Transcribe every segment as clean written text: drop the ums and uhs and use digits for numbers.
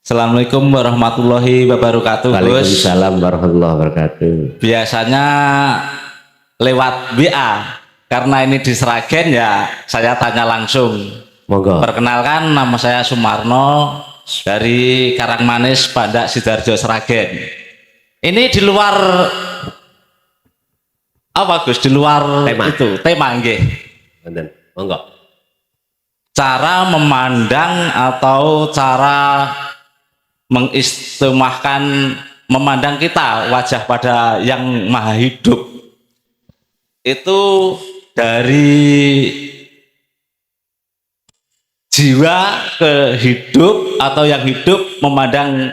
Assalamualaikum warahmatullahi wabarakatuh. Waalaikumsalam warahmatullahi wabarakatuh. Biasanya lewat WA, karena ini di Sragen ya saya tanya langsung. Monggo. Perkenalkan, nama saya Sumarno dari Karangmanis, Pandak Sidoarjo, Sragen. Ini di luar apa Gus? Di luar Tema. itu tema nggih. Monggo. Cara memandang atau cara mengistimahkan memandang kita wajah pada yang maha hidup itu dari jiwa ke hidup, atau yang hidup memandang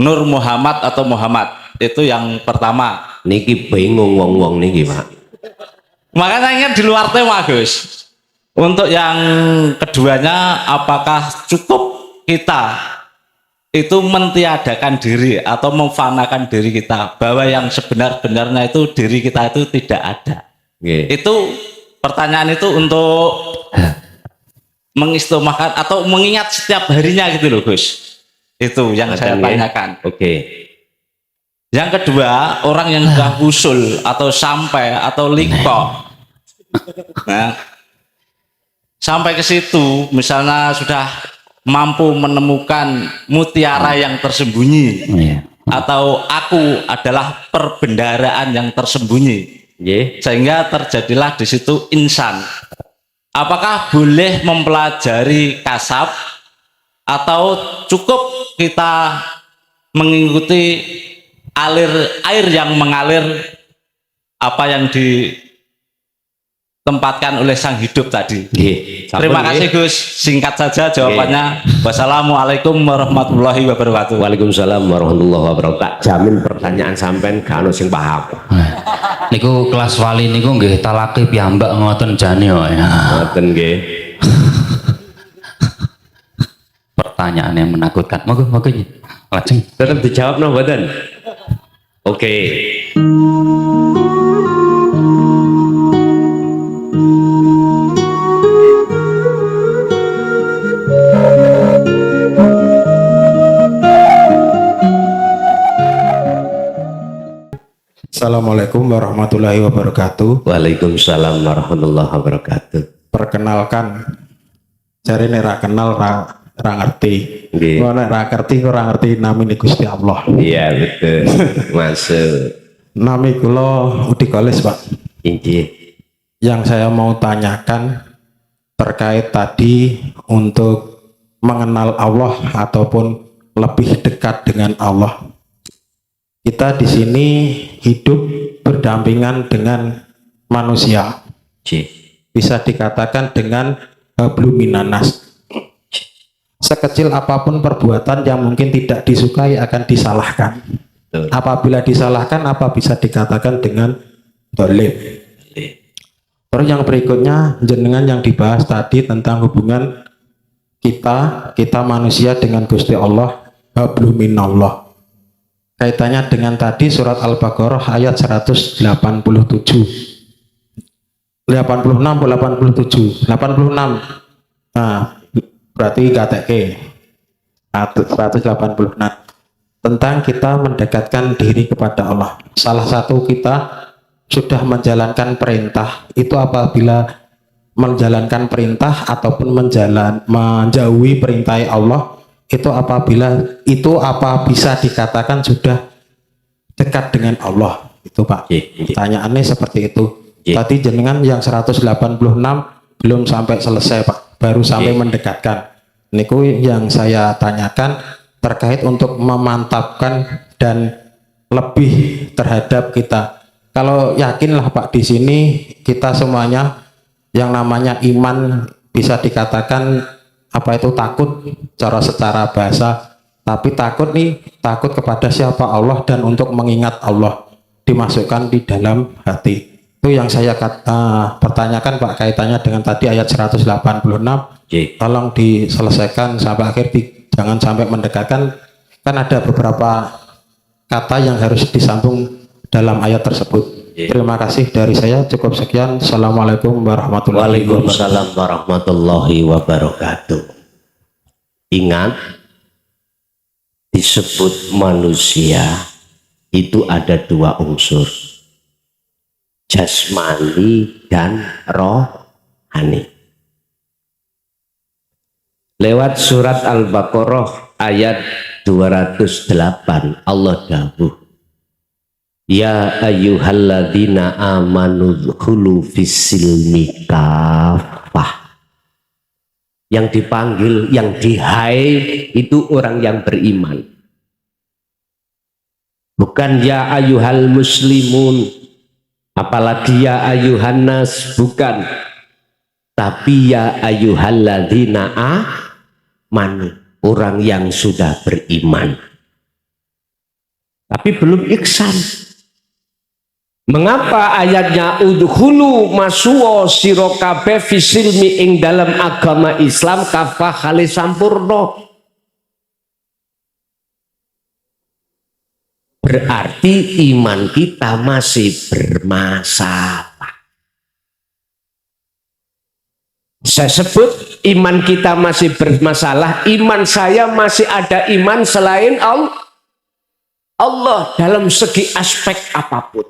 Nur Muhammad atau Muhammad, itu yang pertama. Niki bingung wong-wong niki, Pak. Makanya ingin di luar tema, Gus. Untuk yang keduanya, apakah cukup kita itu mentiadakan diri atau memfanakan diri kita, bahwa yang sebenar-benarnya itu diri kita itu tidak ada. Itu pertanyaan itu untuk mengistimahkan atau mengingat setiap harinya gitu loh, Gus. Itu yang saya tanyakan. Yang kedua, orang yang sudah usul atau sampai atau liko, nah, sampai ke situ, misalnya sudah mampu menemukan mutiara yang tersembunyi, atau aku adalah perbendaharaan yang tersembunyi, sehingga terjadilah di situ insan. Apakah boleh mempelajari kasab atau cukup kita mengikuti alir air yang mengalir apa yang ditempatkan oleh sang hidup tadi? Terima kasih Gus, singkat saja jawabannya. Wassalamualaikum warahmatullahi wabarakatuh. Waalaikumsalam warahmatullahi wabarakatuh. Jamin pertanyaan sampean gak ono sing paham. Niku kelas wali niku nggih talake piyambak ngoten jane kok ya. Ngoten nggih. Pertanyaan yang menakutkan. Moga lajeng Tetap dijawab no mboten? Oke. Assalamualaikum warahmatullahi wabarakatuh. Waalaikumsalam warahmatullahi wabarakatuh. Perkenalkan, cari nek ra kenal ra ngerti. Nggih. Nek ra ngerti nami Gusti Allah. Iya betul. Masuk. Nami kula Udi Kolis, Pak. Injih. Yang saya mau tanyakan terkait tadi untuk mengenal Allah ataupun lebih dekat dengan Allah. Kita di sini hidup berdampingan dengan manusia. Bisa dikatakan dengan hablum minanas. Sekecil apapun perbuatan yang mungkin tidak disukai akan disalahkan. Apabila disalahkan, apa bisa dikatakan dengan dolim. Terus yang berikutnya, jenengan yang dibahas tadi tentang hubungan kita manusia dengan Gusti Allah, hablum minallah. Kaitannya dengan tadi surat Al-Baqarah ayat 187. 86 86. Nah, berarti KTK 186 tentang kita mendekatkan diri kepada Allah. Salah satu kita sudah menjalankan perintah itu apabila menjalankan perintah ataupun menjauhi perintah Allah, itu apabila itu apa bisa dikatakan sudah dekat dengan Allah, itu Pak. Pertanyaannya seperti itu. Tadi jenengan yang 186 belum sampai selesai Pak, baru sampai mendekatkan. Niku yang saya tanyakan terkait untuk memantapkan dan lebih terhadap kita. Kalau yakinlah Pak, di sini kita semuanya yang namanya iman bisa dikatakan apa itu takut secara bahasa, tapi takut kepada siapa Allah dan untuk mengingat Allah dimasukkan di dalam hati. Itu yang saya pertanyakan Pak, kaitannya dengan tadi ayat 186. Tolong diselesaikan sampai akhir, jangan sampai mendekatkan, kan ada beberapa kata yang harus disambung dalam ayat tersebut. Terima kasih dari saya, cukup sekian. Assalamualaikum warahmatullahi wabarakatuh. Waalaikumsalam warahmatullahi wabarakatuh. Ingat, disebut manusia itu ada dua unsur, jasmani dan rohani. Lewat surat Al-Baqarah ayat 208 Allah dawuh, ya ayyuhalladzina amanu dzkhulu fis-silmi kafah. Yang dipanggil, yang dihai itu orang yang beriman, bukan ya ayyuhal muslimun, apalagi ya ayyuhan nas, bukan, tapi ya ayyuhalladzina amanu, orang yang sudah beriman tapi belum ihsan. Mengapa ayatnya udkhulu masuwa sira kabeh fisilmi ing dalam agama Islam kafah kali sampurna? Berarti iman kita masih bermasalah. Saya sebut iman kita masih bermasalah, iman saya masih ada iman selain Allah dalam segi aspek apapun.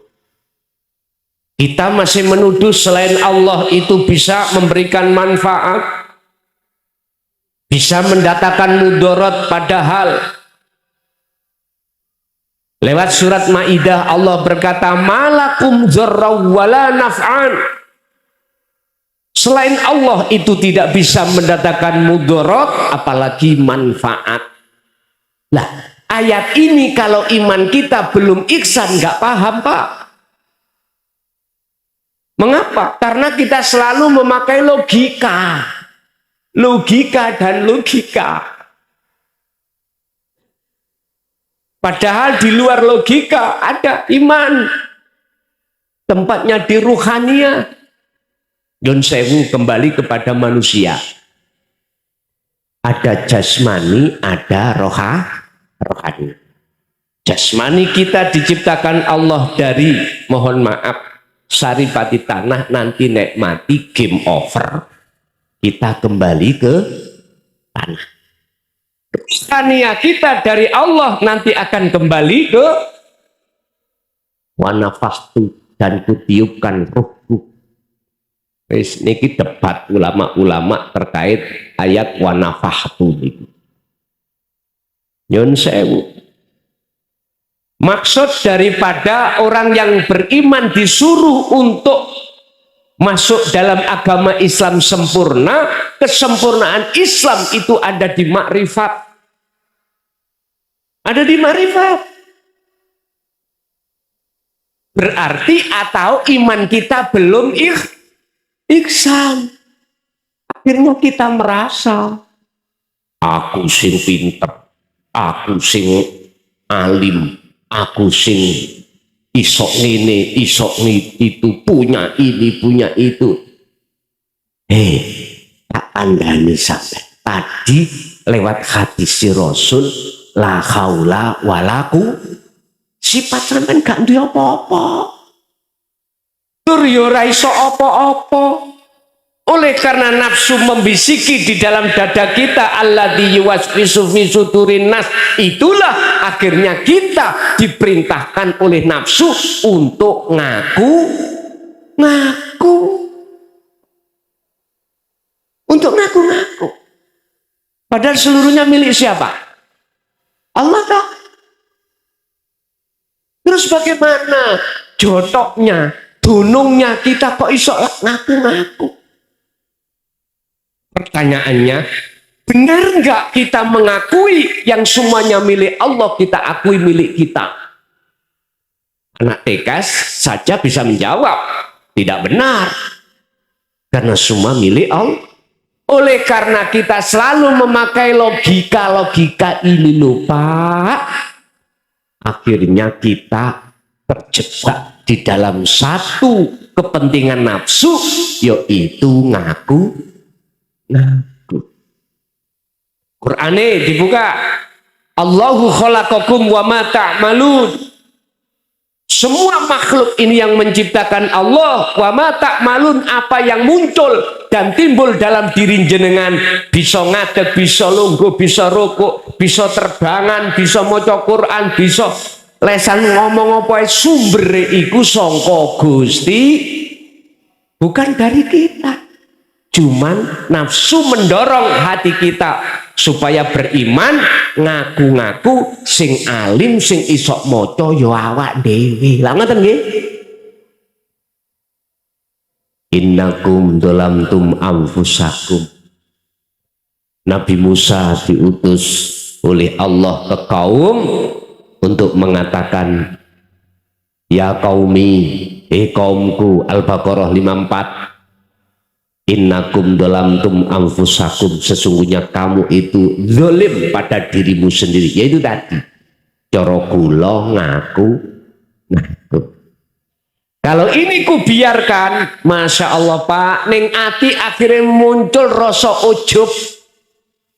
Kita masih menuduh selain Allah itu bisa memberikan manfaat, bisa mendatangkan mudarat, padahal lewat surat Maidah Allah berkata malakum dzarraw wala naf'an. Selain Allah itu tidak bisa mendatangkan mudarat apalagi manfaat. Lah, ayat ini kalau iman kita belum ihsan nggak paham, Pak. Mengapa? Karena kita selalu memakai logika dan logika. Padahal di luar logika ada iman. Tempatnya di ruhania. Yun sewu kembali kepada manusia. Ada jasmani, ada rohani. Jasmani kita diciptakan Allah dari, mohon maaf, saripati tanah, nanti nek mati game over, kita kembali ke tanah. Ruhania kita dari Allah nanti akan kembali ke wanafahtu, dan kutiupkan ruhku. Wis niki debat ulama-ulama terkait ayat wanafahtu niku. Nyun sewu. Maksud daripada orang yang beriman disuruh untuk masuk dalam agama Islam sempurna, kesempurnaan Islam itu ada di makrifat. Ada di makrifat. Berarti atau iman kita belum ihsan. Akhirnya kita merasa aku sing pinter, aku sing alim, aku sing isok ini, isok itu, punya ini, punya itu. Tak andani sampai tadi lewat hadis si Rasul, la haula walaku, sifat sampean gak duwe apa-apa. Tur yo ora iso apa-apa. Oleh karena nafsu membisiki di dalam dada kita, alladzi yuwaswisu fi sudurin nas, itulah akhirnya kita diperintahkan oleh nafsu untuk ngaku. Untuk ngaku-ngaku. Padahal seluruhnya milik siapa? Allah tak. Terus bagaimana jotoknya, dunungnya kita kok iso ngaku-ngaku? Pertanyaannya, benar nggak kita mengakui yang semuanya milik Allah kita akui milik kita? Anak TK saja bisa menjawab, tidak benar. Karena semua milik Allah. Oleh karena kita selalu memakai logika ini lupa, akhirnya kita terjebak di dalam satu kepentingan nafsu, yaitu ngaku. Qur'ane dibuka, Allahu khalaqakum wa ma ta'malun. semua makhluk ini yang menciptakan Allah. Wa ma ta'malun, apa yang muncul dan timbul dalam diri jenengan, bisa ngadeg, bisa lungguh, bisa rukuk, bisa terbangan, bisa maca Quran, bisa lesan ngomong apa sumber iku sangka Gusti, bukan dari kita. Cuman nafsu mendorong hati kita supaya beriman, ngaku-ngaku sing alim, sing isok maca ya awak dhewe. Lah ngoten nggih. Innakum dalamtum anfusakum. Nabi Musa diutus oleh Allah ke kaum untuk mengatakan, ya qaumi, kaumku, Al-Baqarah 54. Innakum dalamtum anfusakum, sesungguhnya kamu itu zalim pada dirimu sendiri. Yaitu tadi cara kula ngaku. Kalau ini ku biarkan, masya Allah Pak, ning ati akhirnya muncul rasa ujub,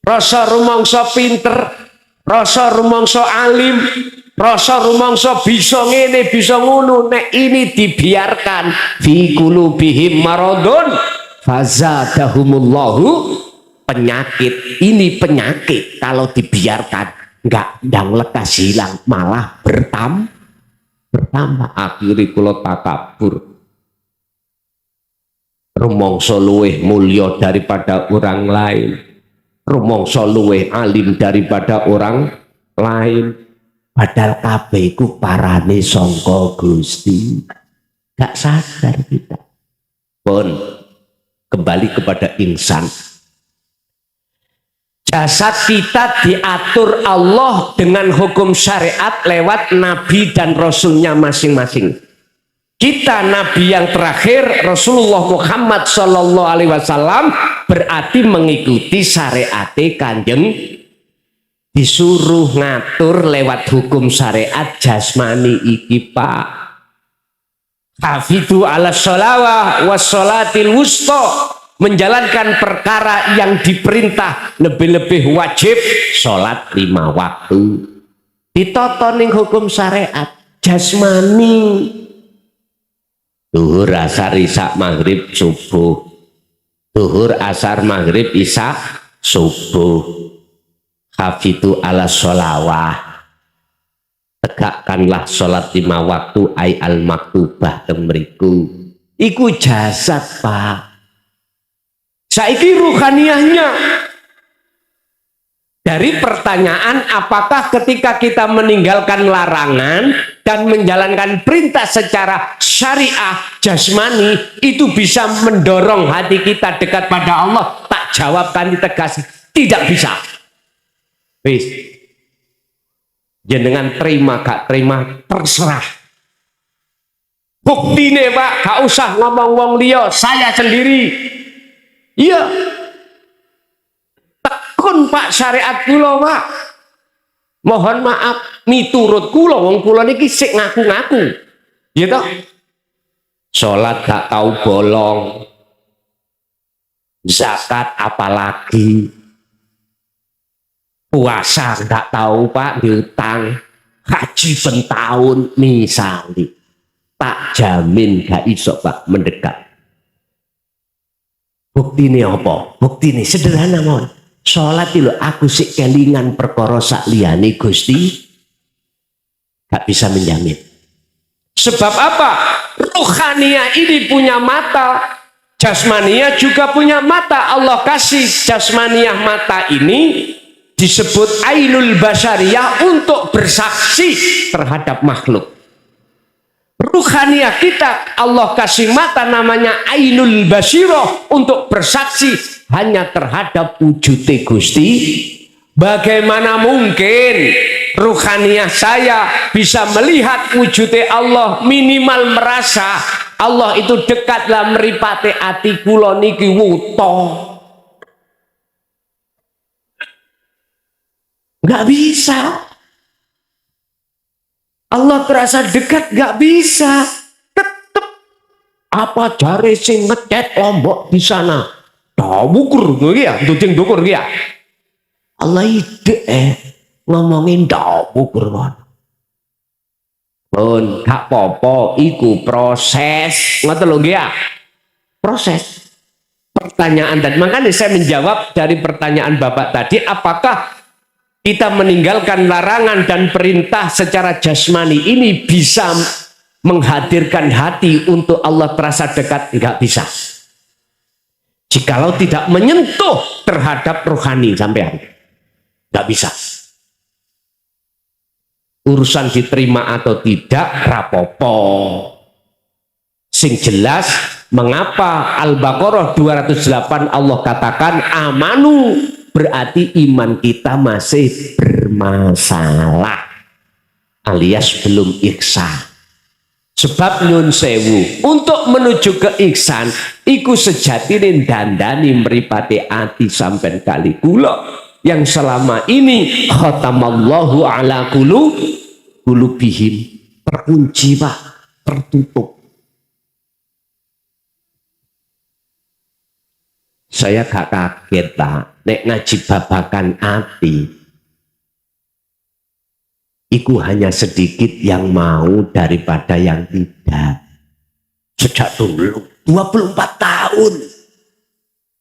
rasa rumangsa pinter, rasa rumangsa alim, rasa rumangsa bisa ngene bisa ngono. Nek ini dibiarkan, fi qulubihim maradun fazadahumullahu, penyakit ini penyakit kalau dibiarkan nggak ndang lekas hilang, malah bertambah. Akhirnya kula takabur, rumangsa luweh mulya daripada orang lain, rumangsa luweh alim daripada orang lain, padahal kabeh iku parane sangka Gusti. Gak sadar kita. Pun kembali kepada insan. Jasad kita diatur Allah dengan hukum syariat lewat nabi dan rasulnya masing-masing. Kita nabi yang terakhir Rasulullah Muhammad Sallallahu Alaihi Wasallam berarti mengikuti syariat Kanjeng, disuruh ngatur lewat hukum syariat jasmani iki Pak. Hafidhu ala sholawah was sholatil wusta, menjalankan perkara yang diperintah, lebih-lebih wajib sholat 5 waktu. Ditoto ning hukum syariat jasmani, duhur asar isya maghrib subuh, duhur asar maghrib isya subuh. Hafidhu ala sholawah, tegakkanlah sholat 5 waktu ay al maktubah temriku. Iku jasad Pak. Saiki ruhaniyahnya. Dari pertanyaan apakah ketika kita meninggalkan larangan dan menjalankan perintah secara syariah jasmani itu bisa mendorong hati kita dekat pada Allah? Tak jawabkan ditegas, tidak bisa. Wis. Jenengan terima gak terima terserah. Buktine Pak, gak usah ngomong wong liya, saya sendiri. Iya, tekun Pak syariat kula Pak. Mohon maaf, miturut kula wong kula niki sik ngaku-ngaku. Ya toh? Salat gak tahu bolong. Zakat apalagi. Puasa gak tahu Pak, diutang. Haji pentahun misalnya. Tak jamin gak iso Pak mendekat. Bukti ini apa? Bukti ini sederhana mohon. Sholat itu aku sik kelingan perkara sak liyane Gusti gak bisa menjamin. Sebab apa? Ruhaniyah ini punya mata, jasmaniyah juga punya mata. Allah kasih jasmaniyah mata ini disebut ainul basyariyah untuk bersaksi terhadap makhluk. Ruhaniyah kita Allah kasih mata namanya ainul basirah untuk bersaksi hanya terhadap wujud Gusti. Bagaimana mungkin ruhaniyah saya bisa melihat wujud Allah, minimal merasa Allah itu dekatlah meripati ati kula niki wuto. Nggak bisa. Allah terasa dekat gak bisa. Tetep apa jare sing ngecat lombok di sana. Dawukur ya, duting dukur ya. Allah ide ngomongin dawukur. Pun gak popo, iku proses. Ngoten lho nggih ya. Proses. Pertanyaan dan makanya saya menjawab dari pertanyaan Bapak tadi, apakah kita meninggalkan larangan dan perintah secara jasmani ini bisa menghadirkan hati untuk Allah terasa dekat? Enggak bisa. Jikalau tidak menyentuh terhadap rohani sampean, enggak bisa. Urusan diterima atau tidak rapopo. Sing jelas, mengapa Al-Baqarah 208 Allah katakan amanu, berarti iman kita masih bermasalah alias belum ihsan. Sebab nyun sewu, untuk menuju ke ihsan iku sejatine dandani mripate ati sampean kali kula yang selama ini khatamallahu ala qulubihim, terkunci Pak, tertutup. Saya gak kaget Pak, nek ngaji babakan ati iku hanya sedikit yang mau daripada yang tidak. Sejak dulu 24 tahun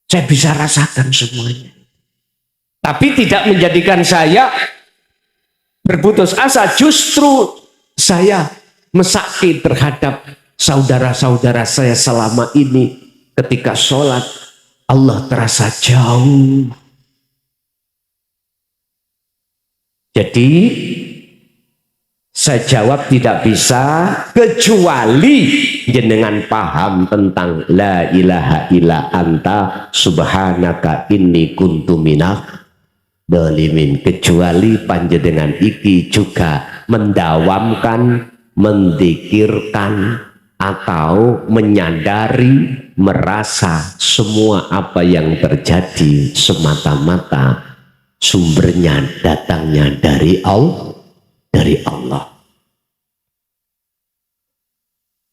saya bisa rasakan semuanya, tapi tidak menjadikan saya berputus asa. Justru saya mesaki terhadap saudara-saudara saya selama ini. Ketika sholat Allah terasa jauh. Jadi saya jawab tidak bisa kecuali jenengan paham tentang la ilaha illa anta subhanaka inni kuntu minadh dhalimin. Kecuali panjenengan iki juga mendawamkan, mendikirkan, atau menyadari, merasa semua apa yang terjadi semata-mata sumbernya datangnya dari Allah.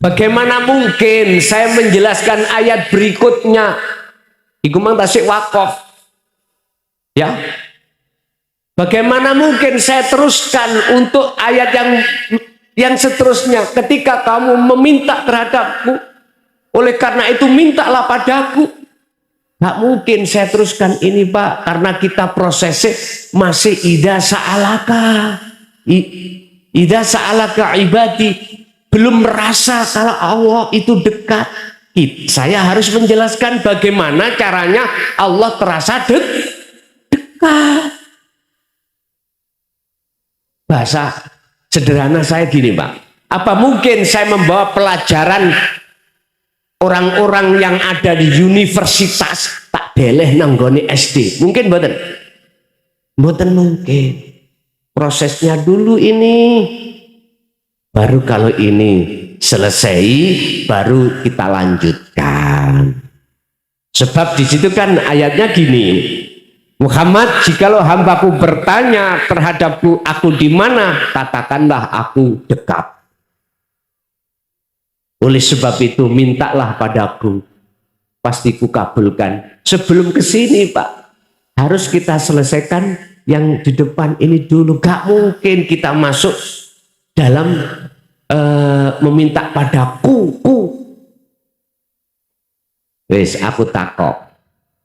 Bagaimana mungkin saya menjelaskan ayat berikutnya? Iku mang tasik wakaf. Ya. Bagaimana mungkin saya teruskan untuk ayat yang seterusnya, ketika kamu meminta terhadapku, oleh karena itu mintalah padaku. Gak mungkin saya teruskan ini Pak, karena kita prosesnya masih idza sa'alaka ibadi, belum merasa kalau Allah itu dekat. Saya harus menjelaskan bagaimana caranya Allah terasa dekat. Bahasa sederhana saya gini Pak, apa mungkin saya membawa pelajaran orang-orang yang ada di universitas tak deleh nanggone SD? Mungkin mboten? Mboten mungkin. Prosesnya dulu ini, baru kalau ini selesai baru kita lanjutkan. Sebab di situ kan ayatnya gini, Muhammad, jikalau hambaku bertanya terhadapku, aku di mana? Katakanlah aku dekat. Oleh sebab itu mintalah padaku, pasti ku kabulkan. Sebelum ke sini Pak, harus kita selesaikan yang di depan ini dulu. Gak mungkin kita masuk dalam meminta padaku. Wes aku takok,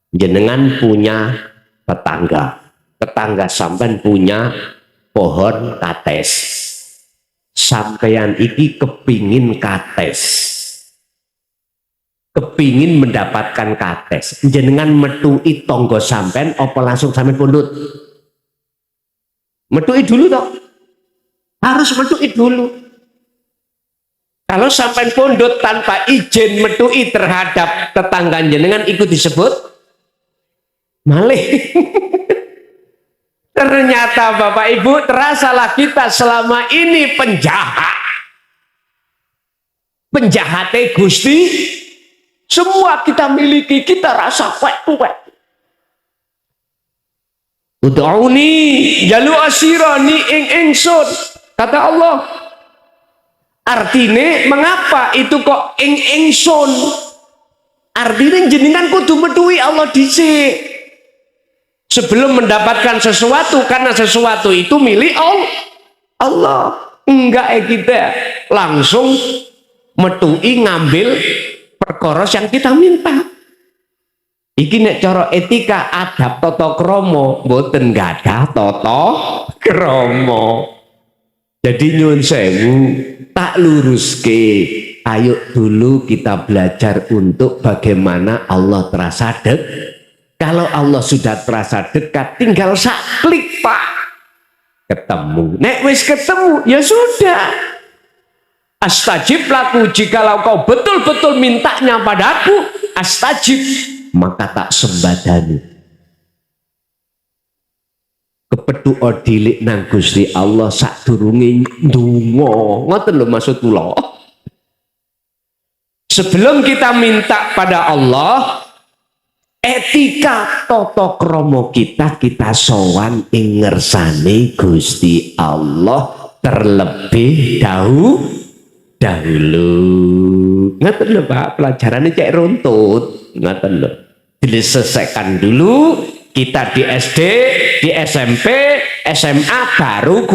jenengan punya tetangga sampean punya pohon kates, sampean iki kepingin kates, kepingin mendapatkan kates, jenengan metui tonggo sampean apa langsung sampean pundut? Metui dulu toh, harus metui dulu. Kalau sampean pundut tanpa izin metui terhadap tetangga jenengan, ikut disebut malih. Ternyata Bapak Ibu, terasalah kita selama ini penjahatnya Gusti. Semua kita miliki, kita rasa kuek-kuek. Ud'uni jalu asirani ingsun, kata Allah. Artinya mengapa itu kok ingsun? Artinya jenengan kudu medui Allah dhisik sebelum mendapatkan sesuatu, karena sesuatu itu milik Allah. Enggak, kita langsung metui ngambil perkara yang kita minta. Iki nek cara etika adab tata krama mboten gadah tata krama. Jadi nyuwun sewu tak luruske. Ayo dulu kita belajar untuk bagaimana Allah terasa dekat. Kalau Allah sudah terasa dekat, tinggal sak klik Pak. Ketemu. Nek wis ketemu, ya sudah. Astajib laku, jikalau kau betul-betul mintanya padaku, astajib, maka tak sembadani. Kepetu odilik nang Gusti Allah sadurunge ndonga. Ngoten lho maksud kula. Sebelum kita minta pada Allah, etika tata krama kita sowan ing ngersane Gusti Allah terlebih dahulu. Ngaten lho Pak, pelajarannya cek runtut. Ngaten lho. Diselesaikan dulu, kita di SD, di SMP, SMA baru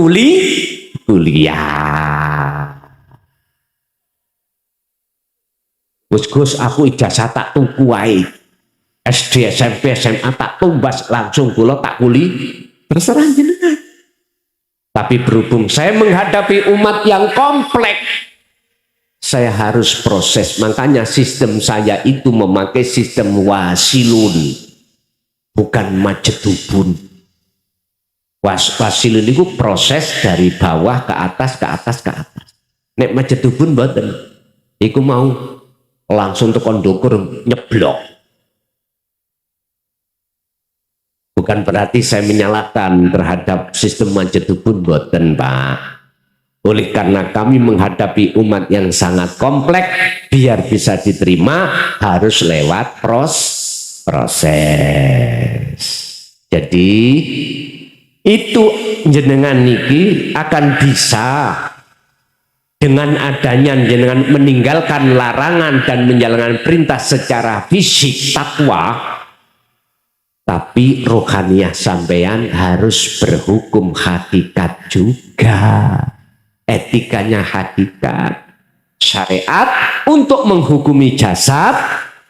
kuliah. Gus, aku ijazah tak tuku wae. SD, SMP, SMA tak tumbas langsung kula tak terserah jenengan. Tapi berhubung saya menghadapi umat yang kompleks, saya harus proses. Makanya sistem saya itu memakai sistem wasilun, bukan majedubun. Wasilun itu proses dari bawah ke atas, ke atas, ke atas. Nek majedubun mboten. Iku mau langsung tekan ndukur nyeblok. Bukan berarti saya menyalahkan terhadap sistem majedubun, mboten Pak. Oleh karena kami menghadapi umat yang sangat kompleks, biar bisa diterima harus lewat proses. Jadi itu jenengan niki akan bisa dengan adanya jenengan meninggalkan larangan dan menjalankan perintah secara fisik takwa, tapi rohaniah sampean harus berhukum hakikat juga. Etikanya hakikat, syariat untuk menghukumi jasad,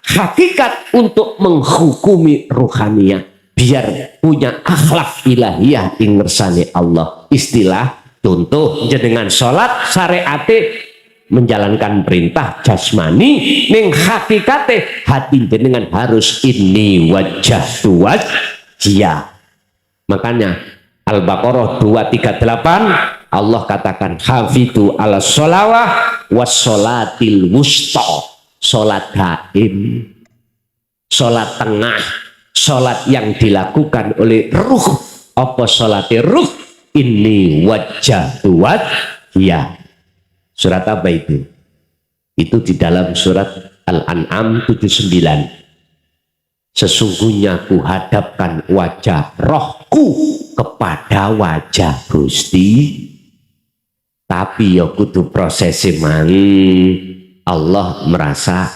hakikat untuk menghukumi rohaniah, biar punya akhlak ilahiyah ing ngersane Allah. Istilah contoh jenengan sholat syariate menjalankan perintah jasmani, ning hakikate hati jenengan harus ini wajah wajah. Makanya Al-Baqarah 238 Allah katakan hafidu ala sholawah was sholatil wusta, sholat gaib, sholat tengah, sholat yang dilakukan oleh ruh. Apa sholatnya ruh? Ini wajah ya. Surat apa itu? Itu di dalam surat Al-An'am 79. Sesungguhnya ku hadapkan wajah rohku kepada wajah Gusti. Tapi ya kudu prosesi mang Allah merasa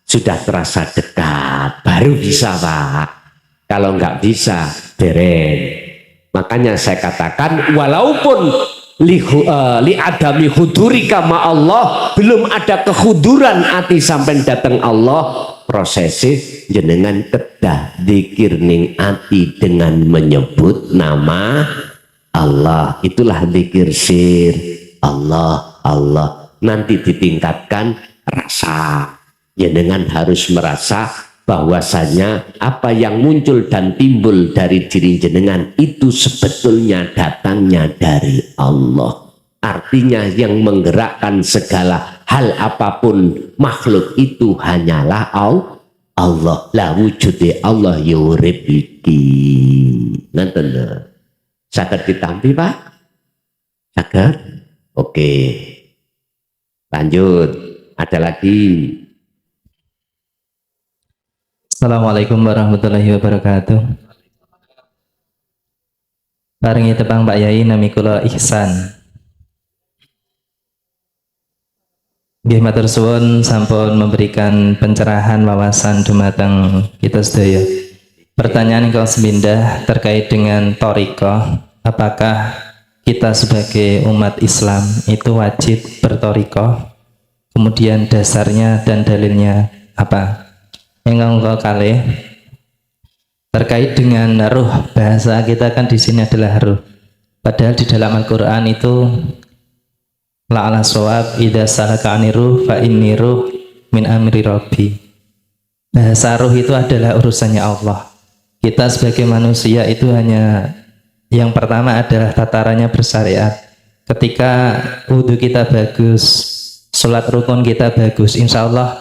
sudah terasa dekat baru bisa Pak. Kalau nggak bisa beren. Makanya saya katakan walaupun li adami hudurika ma Allah, belum ada kehuduran hati sampai datang Allah, prosesi jenengan kedah zikir ning ati dengan menyebut nama Allah. Itulah zikir sir. Allah, Allah. Nanti ditingkatkan rasa. Jenengan harus merasa bahwasanya apa yang muncul dan timbul dari diri jenengan itu sebetulnya datangnya dari Allah. Artinya yang menggerakkan segala hal apapun makhluk itu hanyalah Allah. La wujudi Allah yurib iki. Nanten saged ditampi Pak? Saged? Oke. Lanjut. Ada lagi. Assalamualaikum warahmatullahi wabarakatuh. Paringi tepang Pak Yai, nami kula Ihsan. Nggih matur suwun sampun memberikan pencerahan wawasan dumateng kita sedaya. Pertanyaan yang semindah terkait dengan thariqah, apakah kita sebagai umat Islam itu wajib bertorikoh. Kemudian dasarnya dan dalilnya apa? Yang kali terkait dengan ruh, bahasa kita kan di sini adalah ruh. Padahal di dalam Al-Quran itu la'ala shawab idza salaka aniruh fa inni ruh min amri rabbi. Bahasa ruh itu adalah urusannya Allah. Kita sebagai manusia itu hanya yang pertama adalah tatarannya bersyariat. Ketika wudhu kita bagus, sholat rukun kita bagus, insya Allah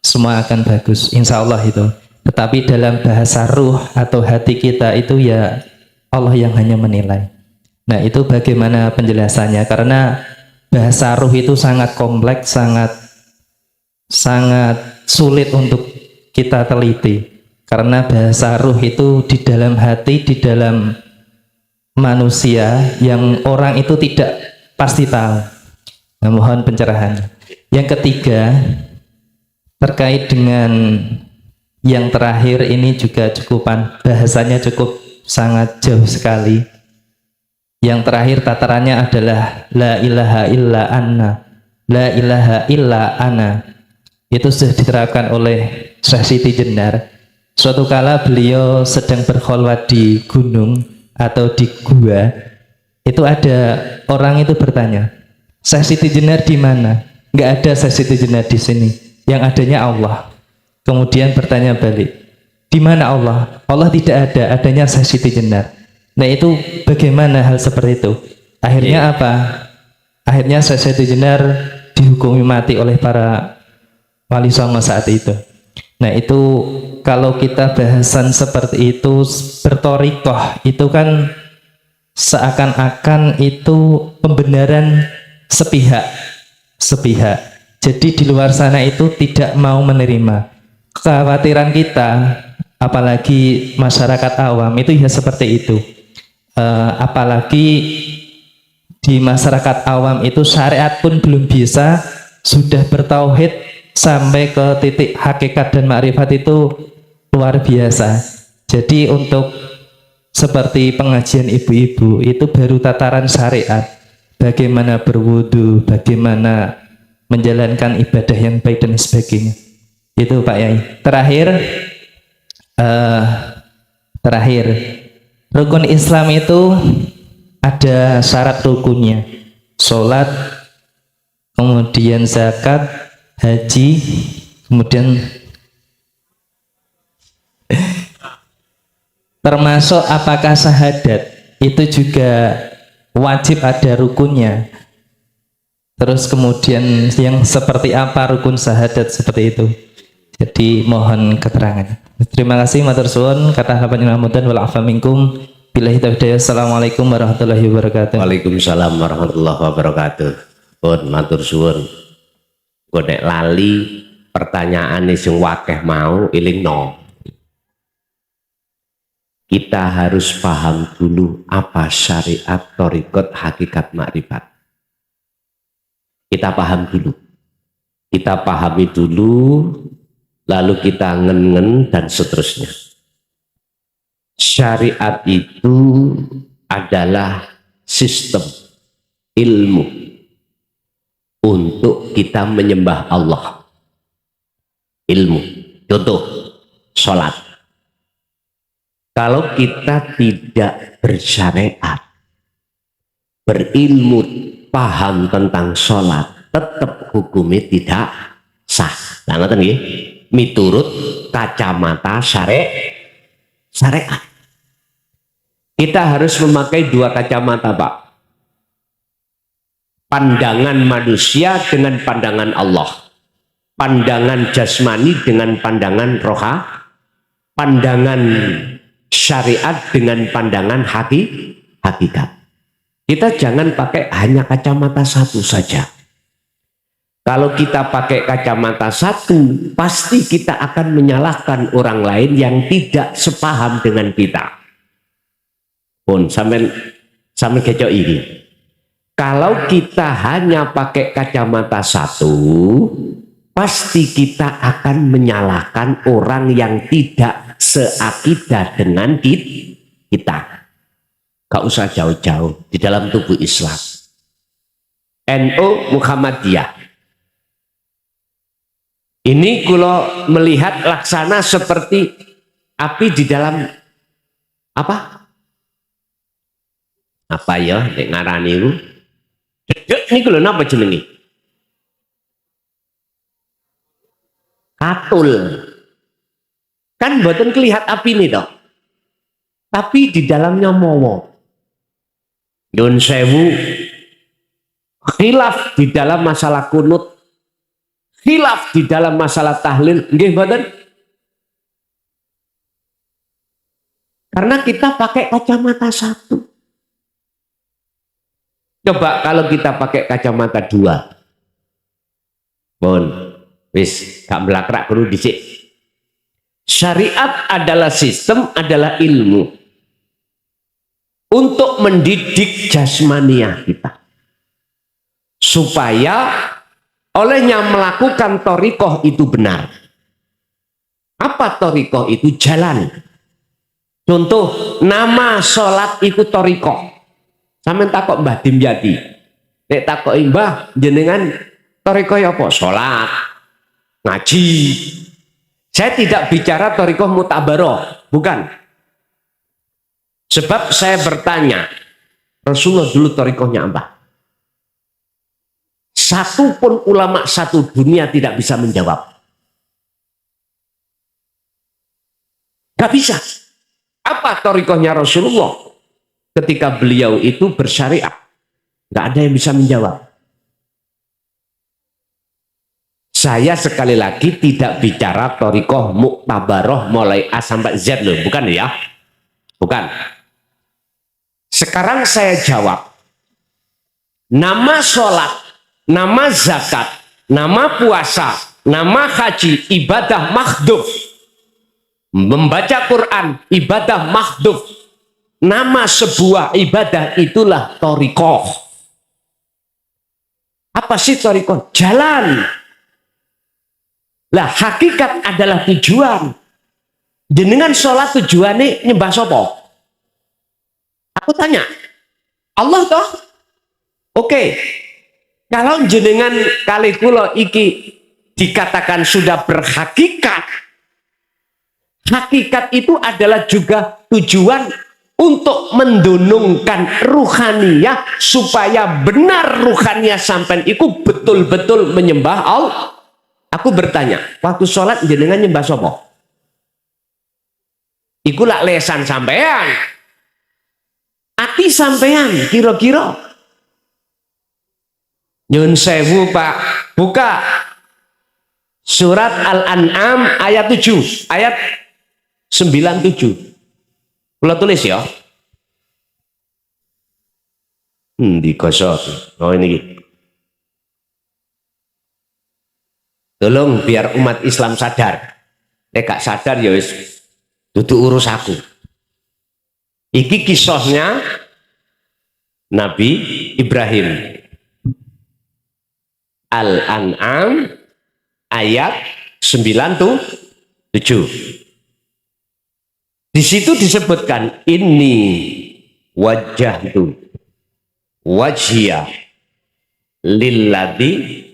semua akan bagus, insya Allah itu. Tetapi dalam bahasa ruh atau hati kita itu ya Allah yang hanya menilai. Nah itu bagaimana penjelasannya? Karena bahasa ruh itu sangat kompleks, sangat sulit untuk kita teliti. Karena bahasa ruh itu di dalam hati, di dalam manusia yang orang itu tidak pasti tahu. Nah, mohon pencerahan. Yang ketiga, terkait dengan yang terakhir ini juga bahasanya cukup sangat jauh sekali. Yang terakhir tatarannya adalah la ilaha illa anna. La ilaha illa ana. Itu sudah diterapkan oleh Syekh Siti Jenar. Suatu kala beliau sedang berkholwat di gunung atau di gua. Itu ada orang itu bertanya, Syekh Siti Jenar di mana? Nggak ada Syekh Siti Jenar di sini. Yang adanya Allah. Kemudian bertanya balik, di mana Allah? Allah tidak ada, adanya Syekh Siti Jenar. Nah itu bagaimana hal seperti itu? Akhirnya apa? Akhirnya Syekh Siti Jenar dihukumi mati oleh para wali songo saat itu. Nah itu kalau kita bahasan seperti itu bertorikoh itu kan seakan-akan itu pembenaran sepihak. Jadi di luar sana itu tidak mau menerima. Kekhawatiran kita, apalagi masyarakat awam itu ya seperti itu. Apalagi di masyarakat awam itu syariat pun belum bisa, sudah bertauhid sampai ke titik hakikat dan makrifat itu luar biasa. Jadi untuk seperti pengajian ibu-ibu itu baru tataran syariat, bagaimana berwudu, bagaimana menjalankan ibadah yang baik dan sebagainya. Itu Pak Yai. Terakhir rukun Islam itu ada syarat rukunnya, sholat, kemudian zakat, haji, kemudian termasuk apakah syahadat itu juga wajib ada rukunnya. Terus kemudian yang seperti apa rukun syahadat seperti itu. Jadi mohon keterangan. Terima kasih matur suwun kata harapan mudan wal afa minkum. Billahi taufiq. Assalamualaikum warahmatullahi wabarakatuh. Waalaikumsalam warahmatullahi wabarakatuh. Pun matur suwun. Nek lali pertanyaan sing wakeh mau ilingno. Kita harus paham dulu apa syariat, thariqat, hakikat, makrifat. Kita paham dulu. Kita pahami dulu, lalu kita ngen-ngen dan seterusnya. Syariat itu adalah sistem ilmu untuk kita menyembah Allah. Ilmu. Contoh, sholat. Kalau kita tidak bersyariat, berilmu, paham tentang sholat, tetap hukumnya tidak sah. Nah, ngerti nggih? Miturut kacamata syariat. Kita harus memakai dua kacamata, Pak. Pandangan manusia dengan pandangan Allah. Pandangan jasmani dengan pandangan roha. Pandangan syariat dengan pandangan hakikat. Kita jangan pakai hanya kacamata satu saja. Kalau kita pakai kacamata satu, pasti kita akan menyalahkan orang lain yang tidak sepaham dengan kita. Pun sampai kecok ini. Kalau kita hanya pakai kacamata satu, pasti kita akan menyalahkan orang yang tidak seakidah dengan kita. gak usah jauh-jauh di dalam tubuh Islam. NU Muhammadiyah. Ini kalau melihat laksana seperti api di dalam apa? Apa ya nek ngarani iku? Dedek niku lho napa jenenge? Katul. Kan mboten kelihatan api ini toh. Tapi di dalamnya mowo. Yun sewu khilaf di dalam masalah kunut, khilaf di dalam masalah tahlil, nggih mboten? Karena kita pakai kacamata satu. Coba kalau kita pakai kacamata dua. Bon, wis gak melakrak kudu dhisik. Syariat adalah sistem, adalah ilmu untuk mendidik jasmania kita. Supaya olehnya melakukan thariqah itu benar. Apa thariqah itu? Jalan. Contoh, nama sholat itu thariqah. Sampeyan takok Mbah Dimyati. Nek takoki Mbah jenengan thariqah apa? Sholat, ngaji. Saya tidak bicara thariqah mutabaroh, bukan. Sebab saya bertanya, Rasulullah dulu thariqahnya apa? Satu pun ulama satu dunia tidak bisa menjawab. Gak bisa. Apa thariqahnya Rasulullah? Ketika beliau itu bersyariat, gak ada yang bisa menjawab. Saya sekali lagi tidak bicara thariqah muktabaroh mulai A sampai Z loh, bukan ya? Bukan. Sekarang saya jawab. Nama sholat, nama zakat, nama puasa, nama haji, ibadah makhduf. Membaca Quran, ibadah makhduf. Nama sebuah ibadah itulah thariqah. Apa sih thariqah? Jalan. Lah hakikat adalah tujuan. Jenengan sholat tujuannya nyembah sopo? Aku tanya. Allah toh? Oke. Kalau jenengan kali kula iki dikatakan sudah berhakikat. Hakikat itu adalah juga tujuan untuk mendunungkan ruhaniyah supaya benar ruhaniyah sampai itu betul-betul menyembah Allah. Aku bertanya, waktu sholat jenengan nyembah sopo? Iku lak lesan sampean. Ati sampean kira-kira. Nyun sewu Pak, buka surat Al-An'am ayat 7, ayat 97. Kula tulis ya. Dikosok. Oh ini. Tolong biar umat Islam sadar. Gak sadar ya wis dudu urus aku. Iki kisahnya Nabi Ibrahim. Al-An'am ayat 97. Di situ disebutkan ini wajjahtu wajhiya lilladzi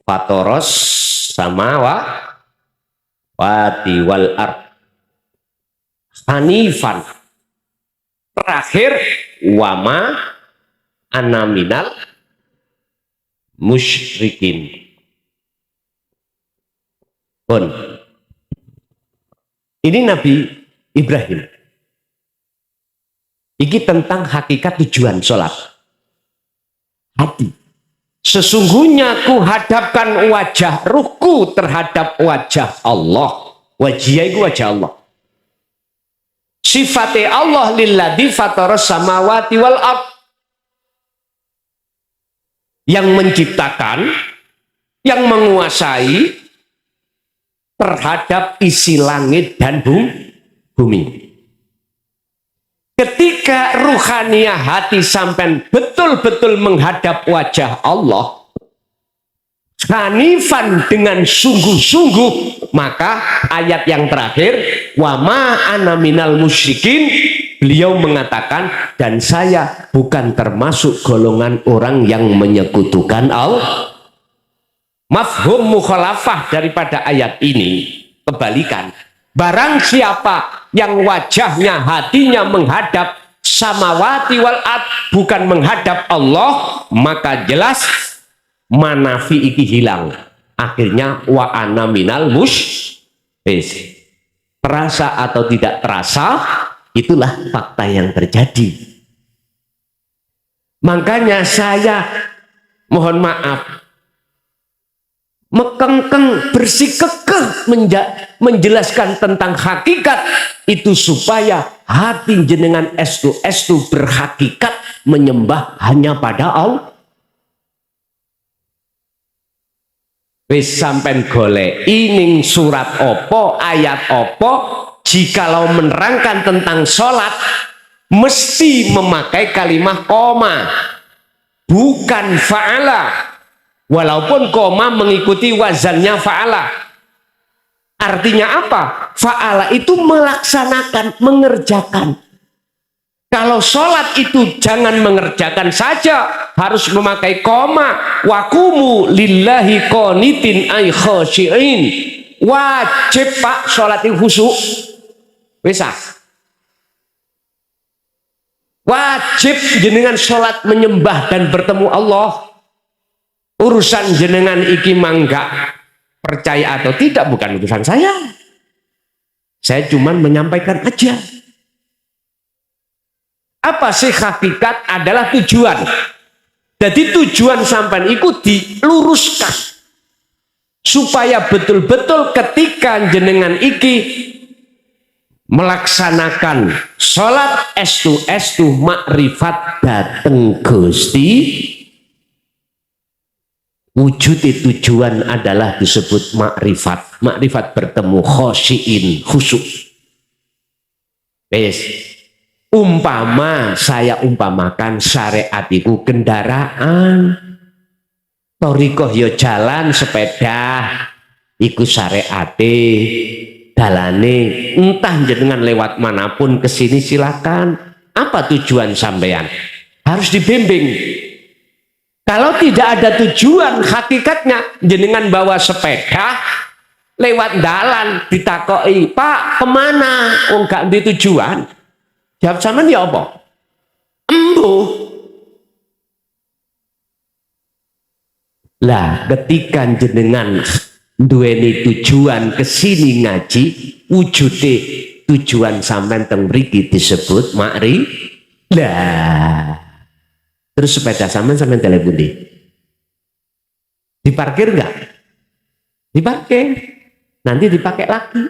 fatoros samawati wal ard hanifan, terakhir wama anaminal musyrikin. Pun ini Nabi Ibrahim. Ini tentang hakikat tujuan sholat. Hati. Sesungguhnya ku hadapkan wajah ruhku terhadap wajah Allah. Wajah itu wajah Allah. Sifatnya Allah lilladzi fataras samawati wal ard. Yang menciptakan, yang menguasai terhadap isi langit dan bumi. Ketika ruhaniyah hati sampai betul-betul menghadap wajah Allah, hanifan dengan sungguh-sungguh, maka ayat yang terakhir wa ma ana minal musyrikin, beliau mengatakan dan saya bukan termasuk golongan orang yang menyekutukan Allah. Mafhum mukhalafah daripada ayat ini kebalikan. Barang siapa yang wajahnya, hatinya menghadap samawati wal ard, bukan menghadap Allah, maka jelas manafi iki hilang. Akhirnya wa ana minal terasa atau tidak terasa, itulah fakta yang terjadi. Makanya saya mohon maaf mekengkeng bersikekeh menjelaskan tentang hakikat itu supaya hati jenengan estu berhakikat menyembah hanya pada Allah. Wis sampen golek ining surat opo, ayat opo, jikalau menerangkan tentang sholat mesti memakai kalimat koma, bukan fa'ala. Walaupun koma mengikuti wazannya fa'ala. Artinya apa? Fa'ala itu melaksanakan, mengerjakan. Kalau sholat itu jangan mengerjakan saja, harus memakai koma. Wakumu lillahi qanitin ay khosyi'in. Wajib pak sholat itu khusyuk. Bisa. Wajib jenengan sholat menyembah dan bertemu Allah. Urusan jenengan iki mangga percaya atau tidak bukan urusan saya. Saya cuma menyampaikan aja. Apa sih hakikat adalah tujuan. Jadi tujuan sampai ikut diluruskan supaya betul-betul ketika jenengan iki melaksanakan sholat estu makrifat dateng Gusti. Wujud tujuan adalah disebut makrifat. Makrifat bertemu khosyiin, khusyuk. Umpama saya umpamakan syariat itu kendaraan. Torikoh yo jalan sepeda, iku syariate, dalane, entah jenengan lewat manapun kesini silakan. Apa tujuan sampean? Harus dibimbing. Kalau tidak ada tujuan, hakikatnya jenengan bawa sepeda lewat dalan ditakoi, Pak kemana? Oh enggak di tujuan. Jawab sama dia apa? Embuh. Lah ketika jenengan duweni tujuan kesini ngaji, wujude tujuan sampean teng mriki disebut makrifat. Lah terus sepeda sampean telepon diparkir enggak? Diparkir, nanti dipakai lagi.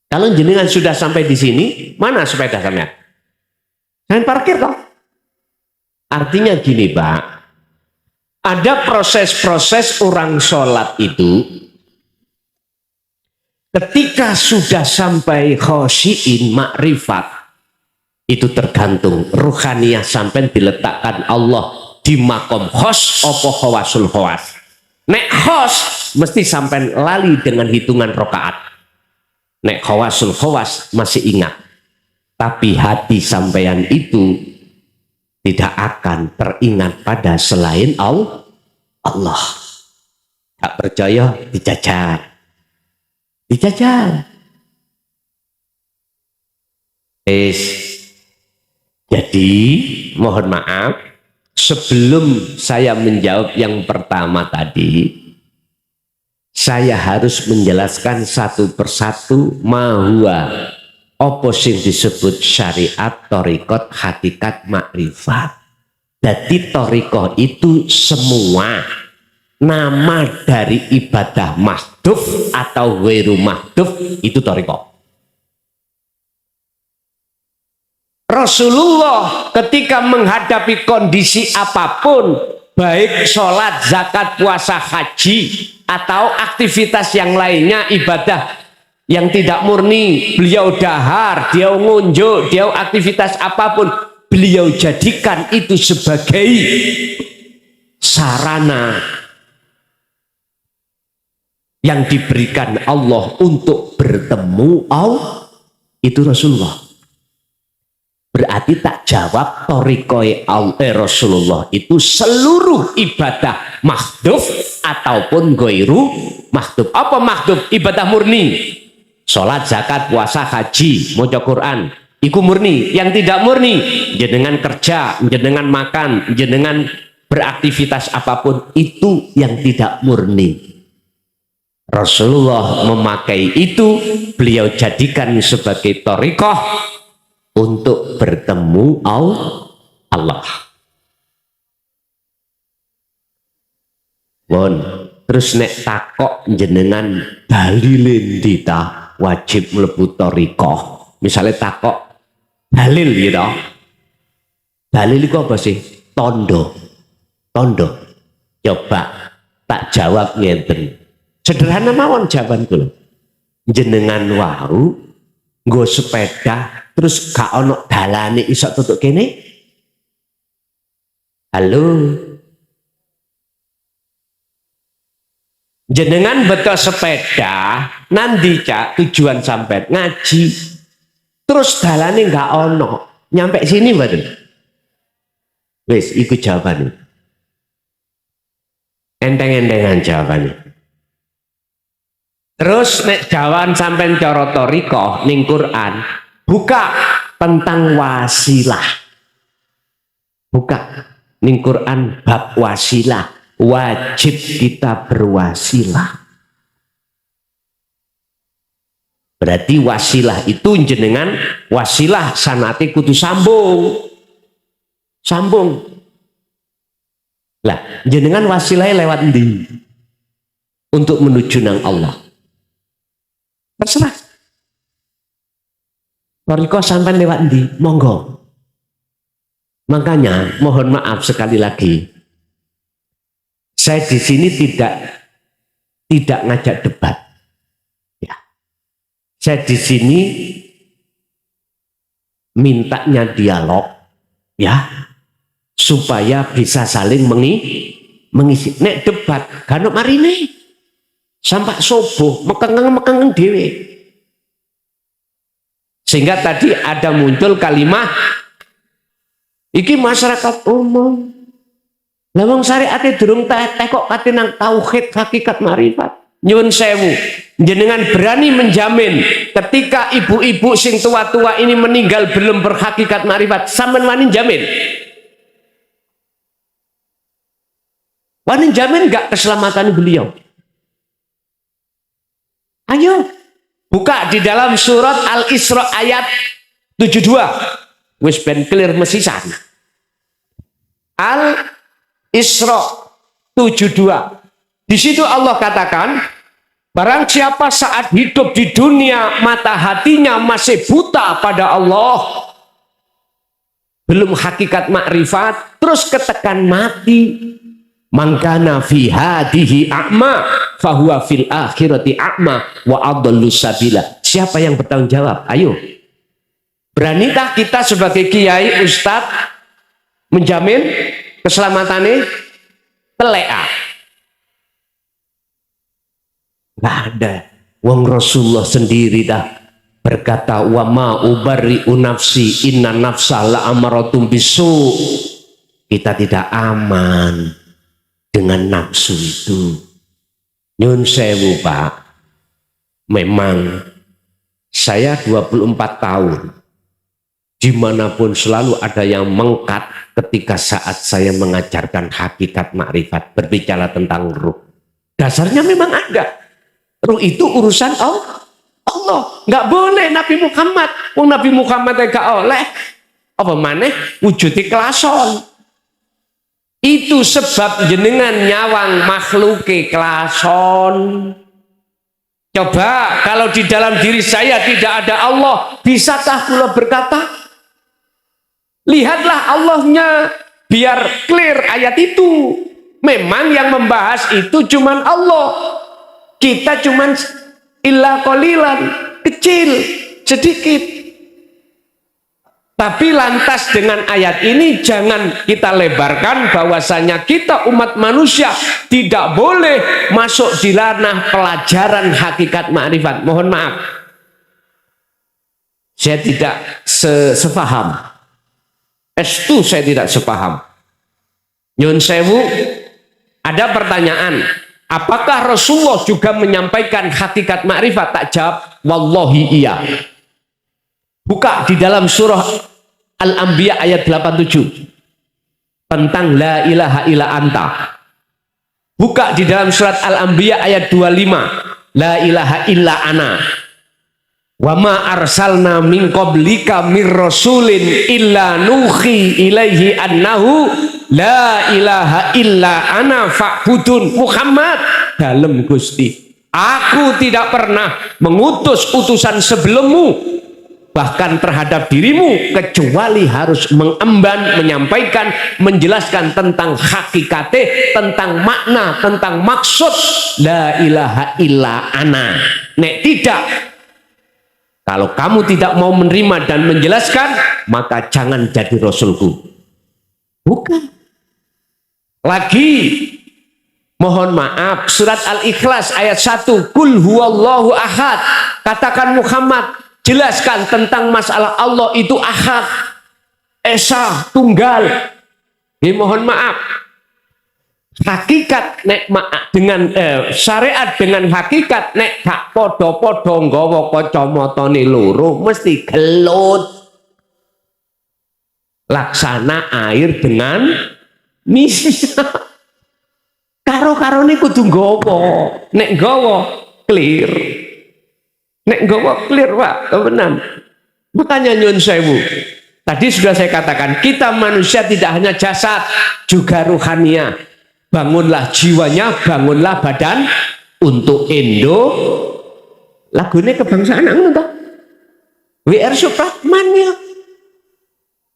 Kalau jenengan sudah sampai di sini, mana sepeda sampean? Sampean parkir toh? Artinya gini Pak, ada proses-proses orang sholat itu ketika sudah sampai khosyiin makrifat, itu tergantung ruhaniyah sampai diletakkan Allah di makom khos opo khawasul khawas. Nek khos mesti sampai lali dengan hitungan rokaat. Nek khawasul khawas masih ingat. Tapi hati sampean itu tidak akan teringat pada selain Allah. Tak percaya dijajal. Dijajal. Jadi mohon maaf, sebelum saya menjawab yang pertama tadi, saya harus menjelaskan satu persatu mahua apa sing disebut syariat, thariqat, hakikat, makrifat. Jadi thariqah itu semua nama dari ibadah mahdhuf atau ghairu mahdhuf, itu thariqah. Rasulullah ketika menghadapi kondisi apapun, baik sholat, zakat, puasa, haji, atau aktivitas yang lainnya, ibadah yang tidak murni, beliau dahar, dia ngunjuk, dia aktivitas apapun, beliau jadikan itu sebagai sarana yang diberikan Allah untuk bertemu Allah itu Rasulullah. Berarti tak jawab torikoi Rasulullah itu seluruh ibadah mahdhuf ataupun goiru mahdhuf. Apa mahdhuf? Ibadah murni. Sholat, zakat, puasa, haji, maca Quran. Iku murni. Yang tidak murni, jenengan kerja, jenengan makan, jenengan beraktivitas apapun, itu yang tidak murni. Rasulullah memakai itu, beliau jadikan sebagai thariqah untuk bertemu Allah. Bon, terus nek takok jenengan dalilin dita wajib mlebu thariqah. Misalnya takok dalil gitu. Dalil itu apa sih? Tondo. Coba tak jawab ngeten. Sederhana mawon jawaban kula. Jenengan wau nggo sepeda terus gak ono dalane iso tutuk kene. Halo. Jenengan betul sepeda nanti cak tujuan sampai ngaji. Terus dalane gak ono. Nyampe sini mboten. Wis iku jawabane. Enteng-entengan jawabannya. Terus nek jawaban sampean cara thariqah ning Quran, buka tentang wasilah. Buka ning Quran bab wasilah, wajib kita berwasilah. Berarti wasilah itu jenengan wasilah sanate kudu sambung. Lah, jenengan wasilahnya lewat ndi? Untuk menuju nang Allah. Terserah. Thariqah sampai lewat ndi? Monggo. Makanya mohon maaf sekali lagi. Saya di sini tidak ngajak debat. Ya. Saya di sini mintanya dialog, ya, supaya bisa saling mengisi. Nek debat, kanuk marine. Sampai subuh mekeng dewe. Sehingga tadi ada muncul kalimat iki masyarakat umum. Lawang syariate durung teh kok kate nang tauhid hakikat marifat. Nyuwun sewu, jenengan berani menjamin ketika ibu-ibu sing tua-tua ini meninggal belum berhakikat marifat, sampean wani jamin? Wani jamin enggak keselamatan beliau? Ayo buka di dalam surat Al-Isra ayat 72. Wis ben clear mesisan. Al-Isra 72. Di situ Allah katakan, barang siapa saat hidup di dunia mata hatinya masih buta pada Allah, belum hakikat makrifat, terus ketekan mati, mangkana fi hadihi a'ma fahuwa fil akhirati a'ma wa adallu sabila. Siapa yang bertanggung jawab? Ayo. Beranikah kita sebagai kiai ustadz menjamin keselamatannya? Telea. Nggak ada. Wong Rasulullah sendiri dah berkata, wa ma ubarri'u nafsi inna nafsa la amaratum bisu. Kita tidak aman dengan nafsu itu. Nyun sewu Pak, memang saya 24 tahun dimanapun selalu ada yang mengkat ketika saat saya mengajarkan hakikat makrifat, berbicara tentang ruh. Dasarnya memang ada. Ruh itu urusan Allah. Nggak boleh Nabi Muhammad. Nabi Muhammad gak oleh apa maneh wujudi kelason. Itu sebab jenengan nyawang makhluke kelason. Coba kalau di dalam diri saya tidak ada Allah, bisakah kula berkata? Lihatlah Allahnya, biar clear ayat itu. Memang yang membahas itu cuman Allah. Kita cuman illa qalilan, kecil, sedikit. Tapi lantas dengan ayat ini jangan kita lebarkan bahwasanya kita umat manusia tidak boleh masuk di ranah pelajaran hakikat ma'rifat. Mohon maaf, saya tidak sepaham. Estu saya tidak sepaham. Nyun sewu, ada pertanyaan, apakah Rasulullah juga menyampaikan hakikat ma'rifat? Tak jawab, wallahi iya. Buka di dalam surah Al-Anbiya ayat 87 tentang la ilaha illa anta. Buka di dalam surat Al-Anbiya ayat 25, la ilaha illa ana. Wa ma arsalna min qablika mir rasulin illa nuhi ilaihi annahu la ilaha illa ana fa'budun. Muhammad dalem Gusti, aku tidak pernah mengutus utusan sebelummu bahkan terhadap dirimu kecuali harus mengemban, menyampaikan, menjelaskan tentang hakikate, tentang makna, tentang maksud la ilaha illa ana. Nek tidak, kalau kamu tidak mau menerima dan menjelaskan, maka jangan jadi rasulku. Bukan. Lagi, mohon maaf, surat Al-Ikhlas ayat 1, kul huwallahu ahad. Katakan Muhammad, jelaskan tentang masalah Allah itu ahad, esa, tunggal. Mohon maaf, hakikat nek dengan syariat dengan hakikat nek gak podo-podo nggawa kacamatane loro mesti gelut. Laksana air dengan misa. Karo-karone kudu nggawa. Nek nggawa clear. Nek nggawa clear, Pak, temenan. Makanya nyun sewu. Tadi sudah saya katakan, kita manusia tidak hanya jasad, juga ruhania. Bangunlah jiwanya, bangunlah badan untuk Indo. Lagunya kebangsaan ngono ta? WR Supratman ya.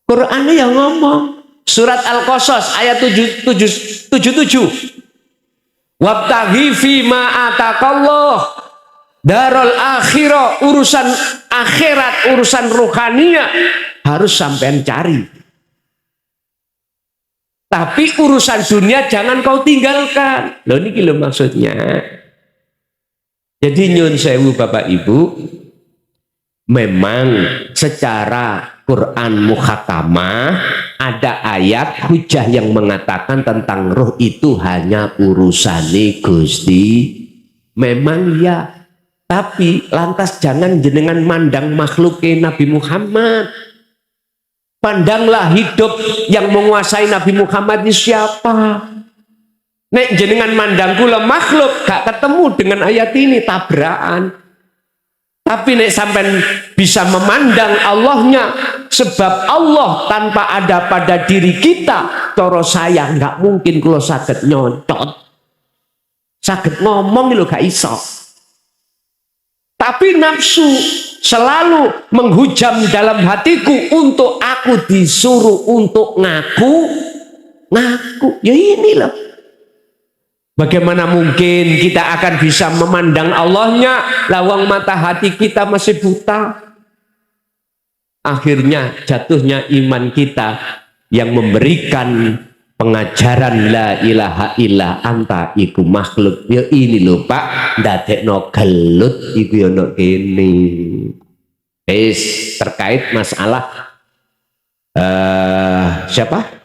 Qur'annya yang ngomong. Surat Al-Qasas ayat 77. Wabtaghi fima atakallah darul akhirah, urusan akhirat, urusan rohania harus sampean cari. Tapi urusan dunia jangan kau tinggalkan. Loh ini lho maksudnya. Jadi nyun sewu Bapak Ibu, memang secara Quran muhakamah ada ayat hujah yang mengatakan tentang roh itu hanya urusane Gusti. Memang ya. Tapi lantas jangan jenengan mandang makhluknya Nabi Muhammad. Pandanglah hidup yang menguasai Nabi Muhammad ini siapa. Nek jenengan mandang kula makhluk gak ketemu dengan ayat ini, tabrakan. Tapi nek sampai bisa memandang Allahnya, sebab Allah tanpa ada pada diri kita, coro saya gak mungkin kula saged nyontot, saged ngomong lho gak iso. Tapi nafsu selalu menghujam dalam hatiku untuk aku disuruh untuk ngaku. Ya inilah. Bagaimana mungkin kita akan bisa memandang Allahnya, lawang mata hati kita masih buta. Akhirnya jatuhnya iman kita yang memberikan pengajaran la ilaha illa anta iku makhluk. Ya ini lho Pak, ndadekno gelut iku ya ono kene. Terkait masalah siapa?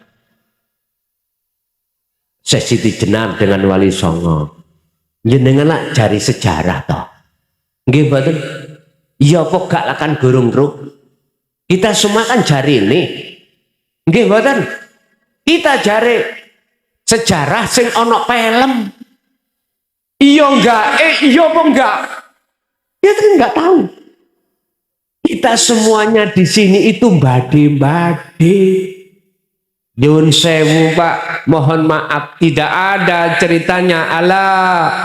Siti Jenar dengan Wali Songo. Jenengan cari sejarah toh. Nggih mboten? Ya apa gak lakan gurung-gruk. Kita semua kan jari ini. Nggih mboten? Kita cari sejarah sing ono film. Iya enggak? Iya apa enggak? Kita enggak tahu. Kita semuanya di sini itu mbade-mbade. Nyun sewu Pak, mohon maaf tidak ada ceritanya ala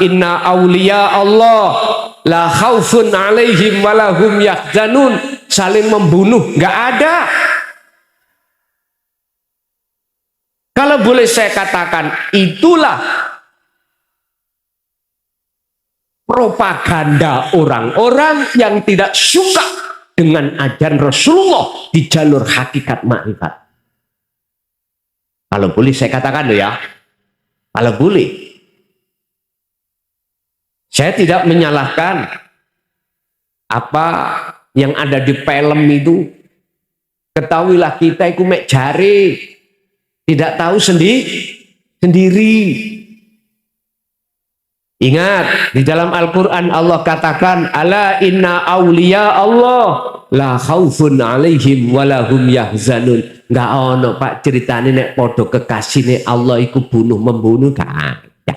inna auliya Allah la khaufun alaihim walahum yahzanun, saling membunuh, enggak ada. Kalau boleh saya katakan, itulah propaganda orang-orang yang tidak suka dengan ajaran Rasulullah di jalur hakikat makrifat. Kalau boleh saya katakan loh ya, kalau boleh. Saya tidak menyalahkan apa yang ada di film itu. Ketahuilah kita itu mek jari, tidak tahu sendiri. Ingat, di dalam Al-Quran Allah katakan, ala inna awliya Allah la khaufun alaihim walahum yahzanun. Nggak ono pak ceritanya nek podo kekasih Allah iku membunuh gak ada.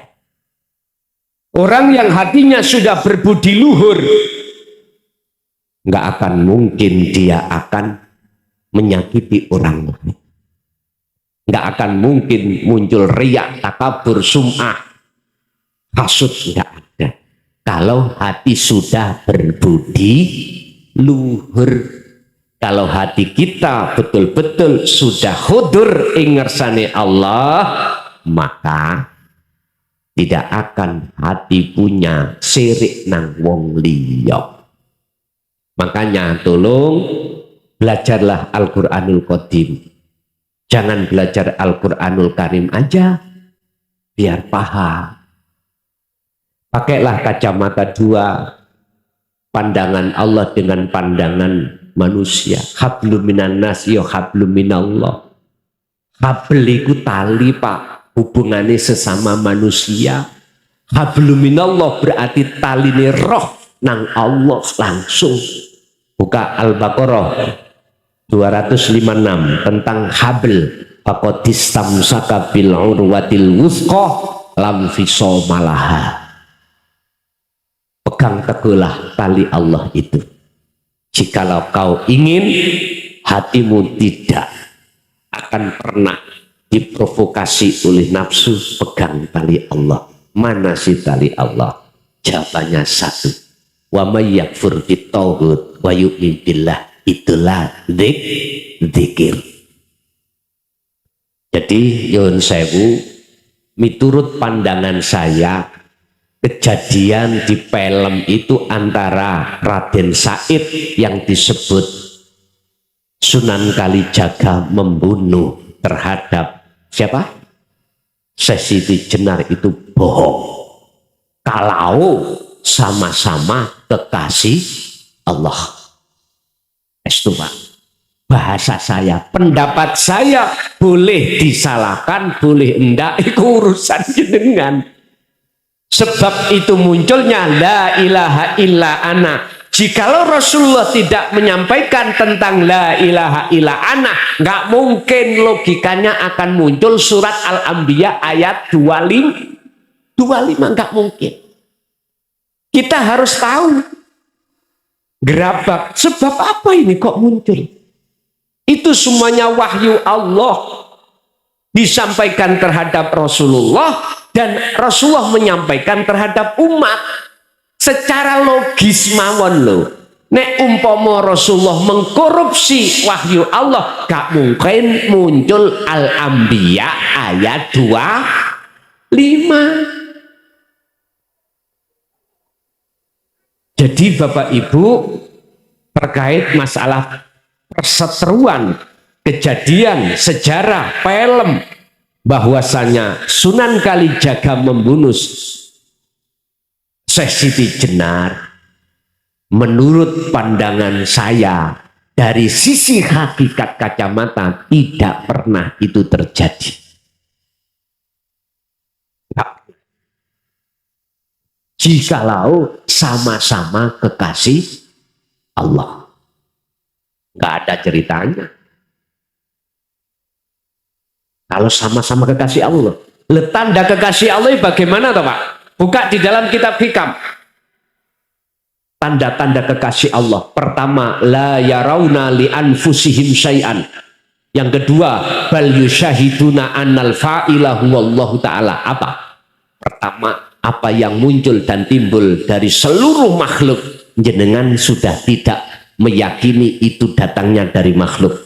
Orang yang hatinya sudah berbudi luhur, nggak akan mungkin dia akan menyakiti orang lain. Nggak akan mungkin muncul riak, takabur, sum'ah, hasud, nggak ada. Kalau hati sudah berbudi luhur, kalau hati kita betul-betul sudah hudur ingersane Allah, maka tidak akan hati punya sirik nang wong liya. Makanya tolong belajarlah Al-Quranul Qadim. Jangan belajar Al-Quranul Karim aja, biar paham. Pakailah kacamata dua, pandangan Allah dengan pandangan manusia. Hablum minan nas ya hablum minallah. Habl iku tali pak, hubungannya sesama manusia. Hablum minallah berarti tali ini roh nang Allah langsung. Buka Al-Baqarah 256 tentang habl. Faqadistamsaka bil urwatil wuthqa lam fisomalaha. Pegang teguhlah tali Allah itu. Jikalau kau ingin hatimu tidak akan pernah diprovokasi oleh nafsu, pegang tali Allah. Mana sih tali Allah? Jawabannya satu. Wa may yakfur bitauhid wa yu'min billah, itulah zikir. Jadi yun sewu, miturut pandangan saya, kejadian di film itu antara Raden Said yang disebut Sunan Kalijaga membunuh terhadap siapa? Syekh Siti Jenar itu bohong. Kalau sama-sama kekasih Allah. Itu Pak. Bahasa saya, pendapat saya boleh disalahkan, boleh enggak, itu urusan jenengan. Sebab itu munculnya la ilaha illa ana. Jikalau Rasulullah tidak menyampaikan tentang la ilaha illa ana, nggak mungkin logikanya akan muncul surat Al-Anbiya ayat 25, nggak mungkin. Kita harus tahu gerabak sebab apa ini kok muncul. Itu semuanya wahyu Allah disampaikan terhadap Rasulullah, dan Rasulullah menyampaikan terhadap umat secara logis mawon loh. Nek umpama Rasulullah mengkorupsi wahyu Allah, gak mungkin muncul Al-Anbiya ayat 25. Jadi Bapak Ibu, terkait masalah perseteruan, kejadian, sejarah, film, bahwasanya Sunan Kalijaga membunuh Syekh Siti Jenar, menurut pandangan saya dari sisi hakikat kacamata tidak pernah itu terjadi. Jikalau sama-sama kekasih Allah, nggak ada ceritanya. Kalau sama-sama kekasih Allah, tanda kekasih Allah bagaimana toh Pak? Buka di dalam kitab Hikam. Tanda-tanda kekasih Allah. Pertama, la yarawna li anfusihim syai'an. Yang kedua, bal yusyahiduna annal fa'ilahu wallahu ta'ala. Apa? Pertama, apa yang muncul dan timbul dari seluruh makhluk, jenengan sudah tidak meyakini itu datangnya dari makhluk,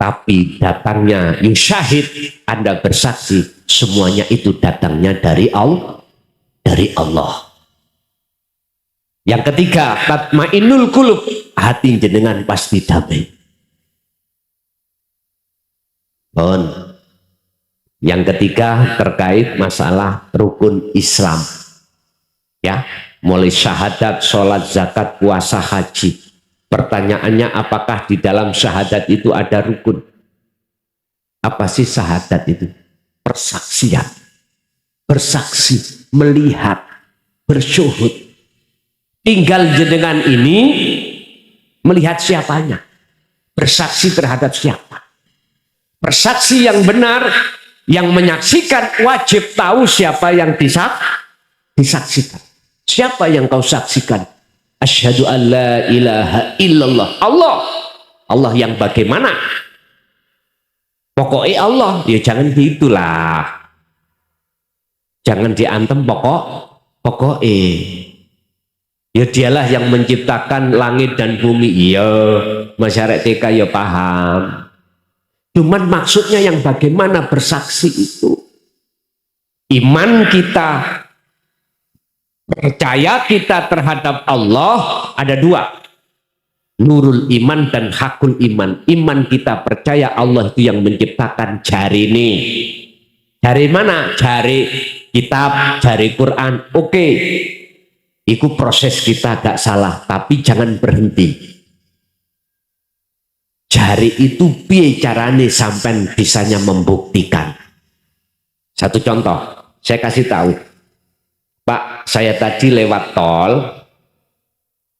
tapi datangnya yusyahid, Anda bersaksi semuanya itu datangnya dari Allah. Yang ketiga, tatmainul qulub, hati jenengan pasti damai. Bon. Yang ketiga terkait masalah rukun Islam. Ya, mulai syahadat, sholat, zakat, puasa, haji. Pertanyaannya, apakah di dalam syahadat itu ada rukun? Apa sih syahadat itu? Persaksian. Bersaksi, melihat, bersyuhud. Tinggal jenengan ini melihat siapanya. Bersaksi terhadap siapa. Bersaksi yang benar, yang menyaksikan wajib tahu siapa yang disaksikan. Siapa yang kau saksikan? Asyhadu an la ilaha illallah. Allah. Allah yang bagaimana? Pokoknya Allah. Ya jangan gitulah. Jangan diantem pokoknya. Ya dialah yang menciptakan langit dan bumi. Iya, masyarakat TK ya paham. Cuman maksudnya yang bagaimana bersaksi itu. Iman kita, percaya kita terhadap Allah ada dua. Nurul iman dan hakul iman. Iman kita percaya Allah itu yang menciptakan jari ini. Jari mana? Jari kitab, jari Quran. Oke. Itu proses kita gak salah. Tapi jangan berhenti. Jari itu piye carane sampai bisanya membuktikan. Satu contoh, saya kasih tahu. Pak, saya tadi lewat tol,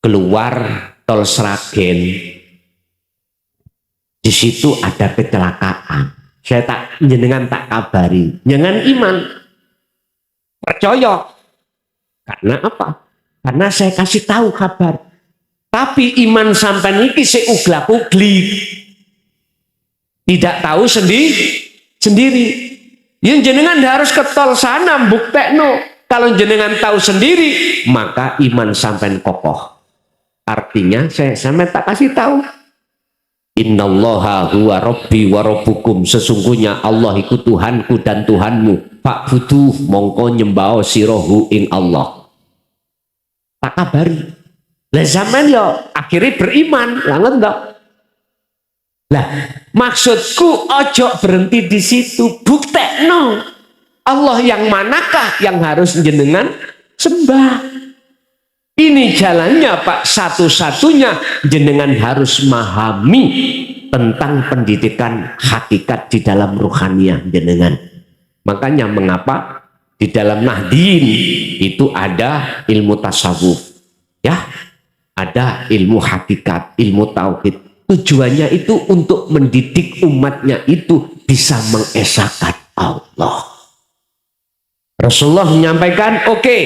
keluar tol Sragen. Di situ ada kecelakaan. Saya jenengan tak kabari. Jangan iman. Percaya. Karena apa? Karena saya kasih tahu kabar. Tapi iman sampai niki seuglak-uglik. Tidak tahu sendiri. Yang jenengan harus ke tol sana buktekno. Kalau jenengan tahu sendiri, maka iman sampai kokoh. Artinya saya sampai tak kasih tahu. Innallaha huwa rabbi wa rabbukum. Sesungguhnya Allah iku Tuhanku dan Tuhanmu. Fa'buduh mongko nyembah sirohu ing Allah. Tak kabari. Lah zaman yo akhirnya beriman, langet enggak? Lah maksudku ojo berhenti di situ, buktekno Allah yang manakah yang harus jenengan sembah. Ini jalannya Pak, satu-satunya jenengan harus memahami tentang pendidikan hakikat di dalam ruhaniyah jenengan. Makanya mengapa di dalam Nahdien itu ada ilmu tasawuf, ya. Ada ilmu hakikat, ilmu tauhid. Tujuannya itu untuk mendidik umatnya itu bisa mengesahkan Allah. Rasulullah menyampaikan, oke,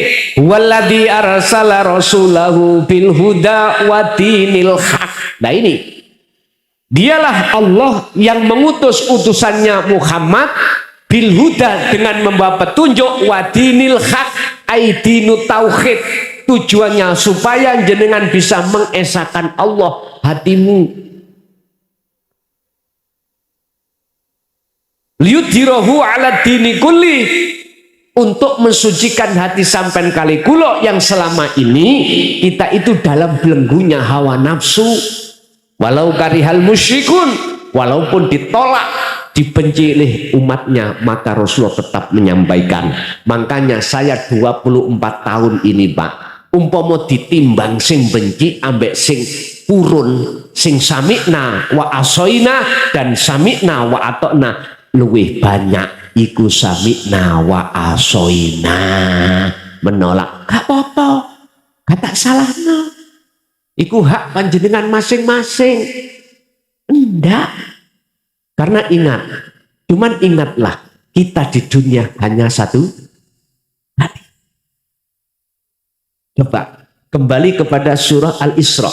walladzi arsala rasulahu bil huda wa dinil haq. Nah ini, dialah Allah yang mengutus utusannya Muhammad bil huda dengan membawa petunjuk wa dinil haq, aidinu tauhid. Tujuannya supaya jenengan bisa mengesahkan Allah hatimu. Liyudhirahu ala dini kulli, untuk mensucikan hati sampean kali kulo yang selama ini kita itu dalam belenggunya hawa nafsu. Walau karihal musyrikun, walaupun ditolak, dibenci oleh umatnya, maka Rasulullah tetap menyampaikan. Makanya saya 24 tahun ini Pak, umpama ditimbang sing benci ambek sing purun, sing sami'na wa asoina dan sami'na wa atokna, luwih banyak iku sami'na wa asoina, menolak. Gak apa-apa, gak salah no. Iku hak panjenengan masing-masing. Enggak. Karena ingat, cuman ingatlah kita di dunia hanya satu hari. Coba kembali kepada surah Al-Isra.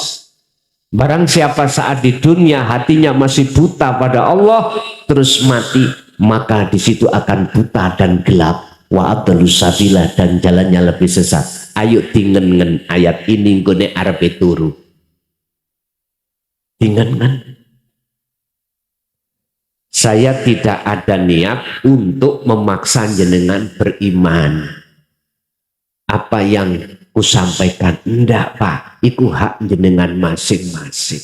Barang siapa saat di dunia hatinya masih buta pada Allah terus mati, maka di situ akan buta dan gelap. Wa adlus sabila, dan jalannya lebih sesat. Ayo dingen ayat ini nggone arepe turu. Dingen. Saya tidak ada niat untuk memaksa jenengan beriman. Apa yang ku sampaikan ndak Pak, iku hak jenengan masing-masing.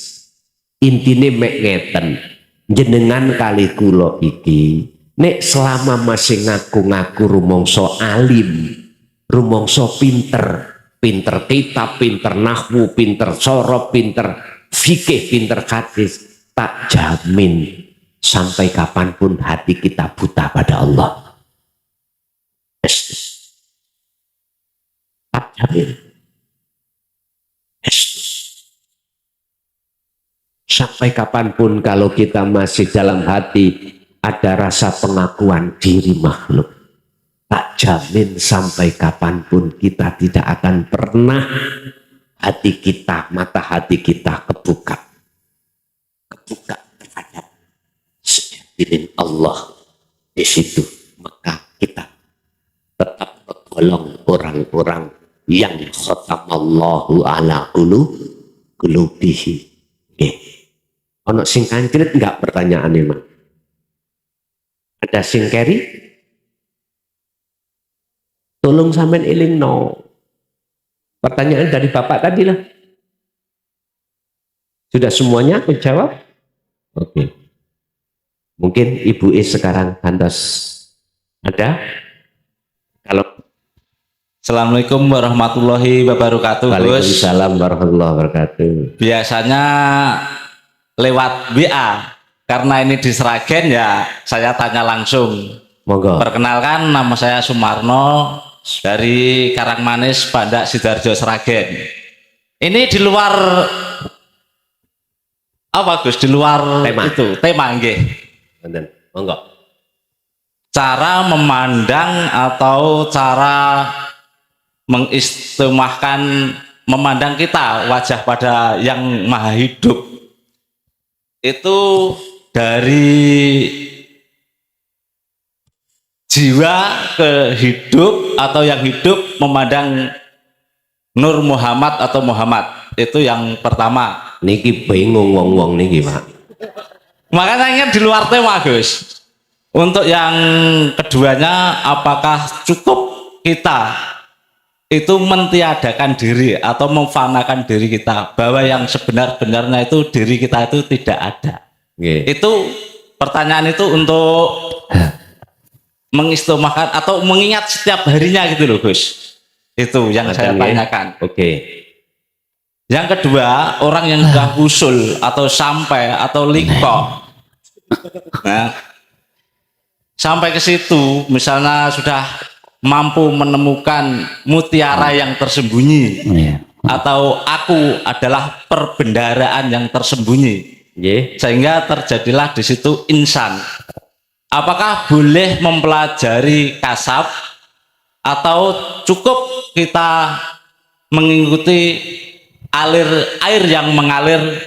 Intine mek ngeten, jenengan kali kula iki nek selama masih ngaku-ngaku rumangsa alim, rumangsa pinter, pinter kitab, pinter nahwu, pinter sorof, pinter fikih, pinter hadis, tak jamin sampai kapanpun hati kita buta pada Allah. Tak jamin. Sampai kapanpun kalau kita masih dalam hati ada rasa pengakuan diri makhluk, tak jamin sampai kapanpun kita tidak akan pernah hati kita, mata hati kita kebuka terhadap sejatinya Allah. Di situ maka kita tetap tergolong orang-orang yang khatamallahu ala qulubihi. Ono sing kancrit enggak pertanyaan emang? Ada sing keri? Tolong sampean eling no. Pertanyaan dari Bapak tadi lah. Sudah semuanya aku jawab? Oke. Mungkin Ibu E sekarang kantos ada? Kalau Assalamualaikum warahmatullahi wabarakatuh. Gus. Waalaikumsalam warahmatullahi wabarakatuh. Biasanya lewat WA, karena ini di Sragen ya saya tanya langsung. Monggo. Perkenalkan, nama saya Sumarno dari Karangmanis, Bandak, Sidoarjo, Sragen. Ini di luar apa Gus? Di luar Tema. itu tema nggih. Monggo. Cara memandang atau cara mengistimahkan memandang kita wajah pada yang maha hidup itu dari jiwa ke hidup atau yang hidup memandang Nur Muhammad atau Muhammad, itu yang pertama. Niki bingung wong-wong niki Pak. Makanya ingin di luar tema Gus. Untuk yang keduanya, apakah cukup kita itu mentiadakan diri atau memfanakan diri kita, bahwa yang sebenar-benarnya itu diri kita itu tidak ada. Itu pertanyaan itu untuk mengistimahkan atau mengingat setiap harinya gitu loh Gus. Itu yang saya tanyakan. Oke. Yang kedua, orang yang sudah usul atau sampai atau liko, nah, sampai ke situ misalnya sudah mampu menemukan mutiara yang tersembunyi, atau aku adalah perbendaharaan yang tersembunyi, sehingga terjadilah di situ insan. Apakah boleh mempelajari kasab atau cukup kita mengikuti alir air yang mengalir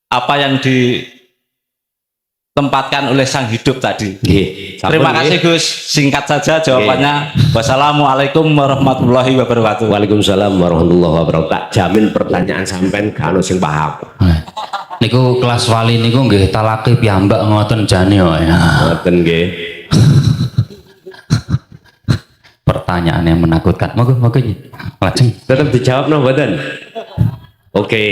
apa yang ditempatkan oleh sang hidup tadi? Terima kasih Gus, singkat saja jawabannya. Wassalamualaikum warahmatullahi wabarakatuh. Waalaikumsalam warahmatullahi wabarakatuh. Tak jamin pertanyaan sampean gak ono sing paham. Niku kelas wali niku nggih talake piyambak ngoten jane kok ya. Ngoten nggih. Pertanyaan yang menakutkan. Moga lajeng. Tetap dijawab no mboten? Oke.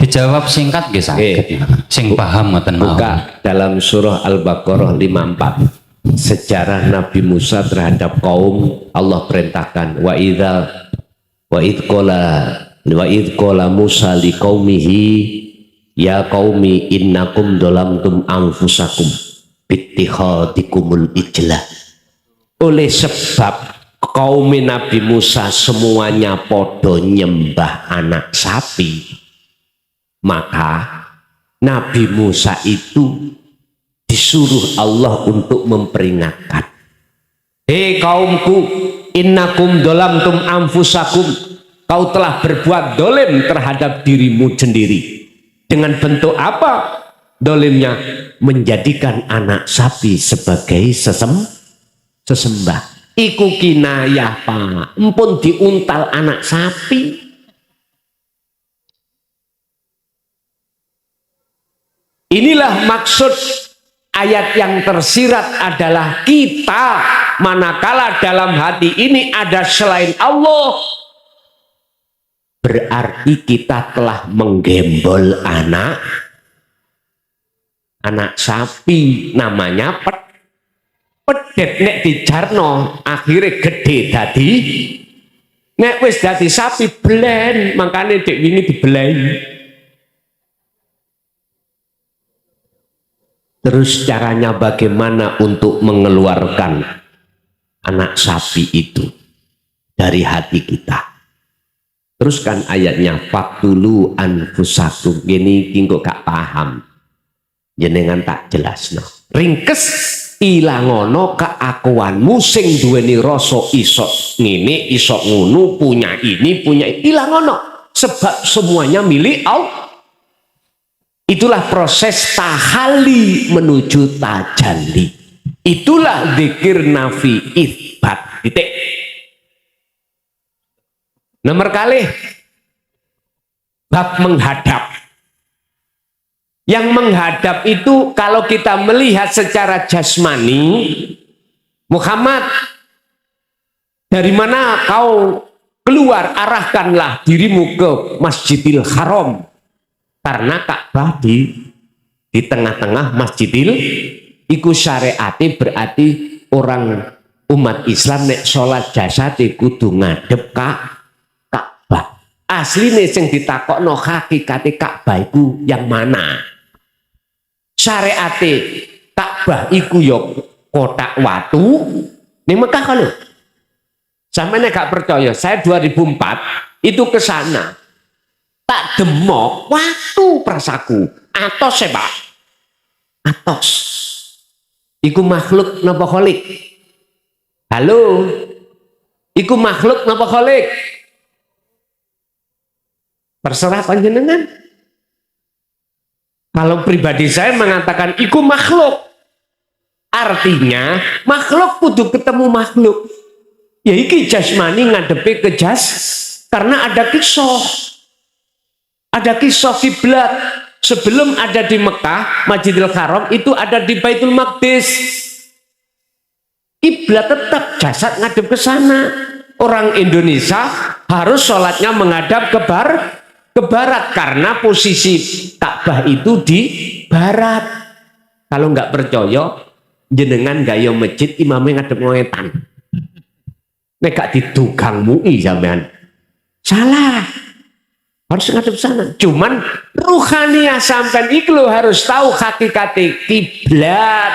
Dijawab singkat nggih saged. Sing paham ngoten mawon. Buka dalam surah Al-Baqarah 54. Sejarah Nabi Musa terhadap kaum, Allah perintahkan wa idh qala Musa liqaumihi ya qaumi innakum dolamtum anfusakum bittikhadikumul ijlah. Oleh sebab kaum Nabi Musa semuanya podo nyembah anak sapi, maka Nabi Musa itu disuruh Allah untuk memperingatkan, hei kaumku, innakum dolamtum anfusakum, kau telah berbuat dolim terhadap dirimu sendiri. Dengan bentuk apa dolimnya? Menjadikan anak sapi sebagai sesembah. Iku kinayah Pak, empun diuntal anak sapi. Inilah maksud ayat yang tersirat adalah kita manakala dalam hati ini ada selain Allah, berarti kita telah menggembol anak sapi, namanya pedet. Nek dijarno akhirnya gede dadi, nek wis dadi sapi belen, makanya dek wingi dibeleni. Terus caranya bagaimana untuk mengeluarkan anak sapi itu dari hati kita? Teruskan ayatnya, faktulu anfusakum. Gini kok gak paham, jenengan tak jelas no. Ringkes ilangono keakuanmu sing duweni rasa iso ngene iso ngono, punya ini punya ilangono, sebab semuanya milik Allah. Itulah proses tahali menuju tajalli, itulah dzikir nafi itsbat. Titik. Nomor kali bab menghadap. Yang menghadap itu kalau kita melihat secara jasmani, Muhammad, dari mana kau keluar? Arahkanlah dirimu ke Masjidil Haram, karena Ka'bah di tengah-tengah Masjidil iku syariate, berarti orang umat Islam nek sholat jasate kudu ngadep Ka'bah. Asline sing ditakokno hakikate Ka'bah iku yang mana? Syariate Ka'bah iku ya kotak watu ning Mekah kan lho. Sampeyan gak percaya, saya 2004 itu ke sana. Tak demok watu prasaku. Atos Pak. Atos. Iku makhluk napa kholik? Halo. Iku makhluk napa kholik? Terserah panjenengan. Kalau pribadi saya mengatakan iku makhluk. Artinya makhluk kudu ketemu makhluk. Ya iki jasmani ngadepi ke jas, karena ada kisah. Ada kisah kiblat. Sebelum ada di Mekah, Masjidil Haram itu ada di Baitul Maqdis. Kiblat tetap jasad ngadep ke sana. Orang Indonesia harus sholatnya menghadap ke barat karena posisi Ka'bah itu di barat. Kalau nggak percaya, jenengan gaya masjid imamnya ngadep ngetan. Nek gak didugang MUI sampean. Salah. Harus ngadep sana. Cuman ruhaniyah sampean iki lho harus tahu hakikat kiblat.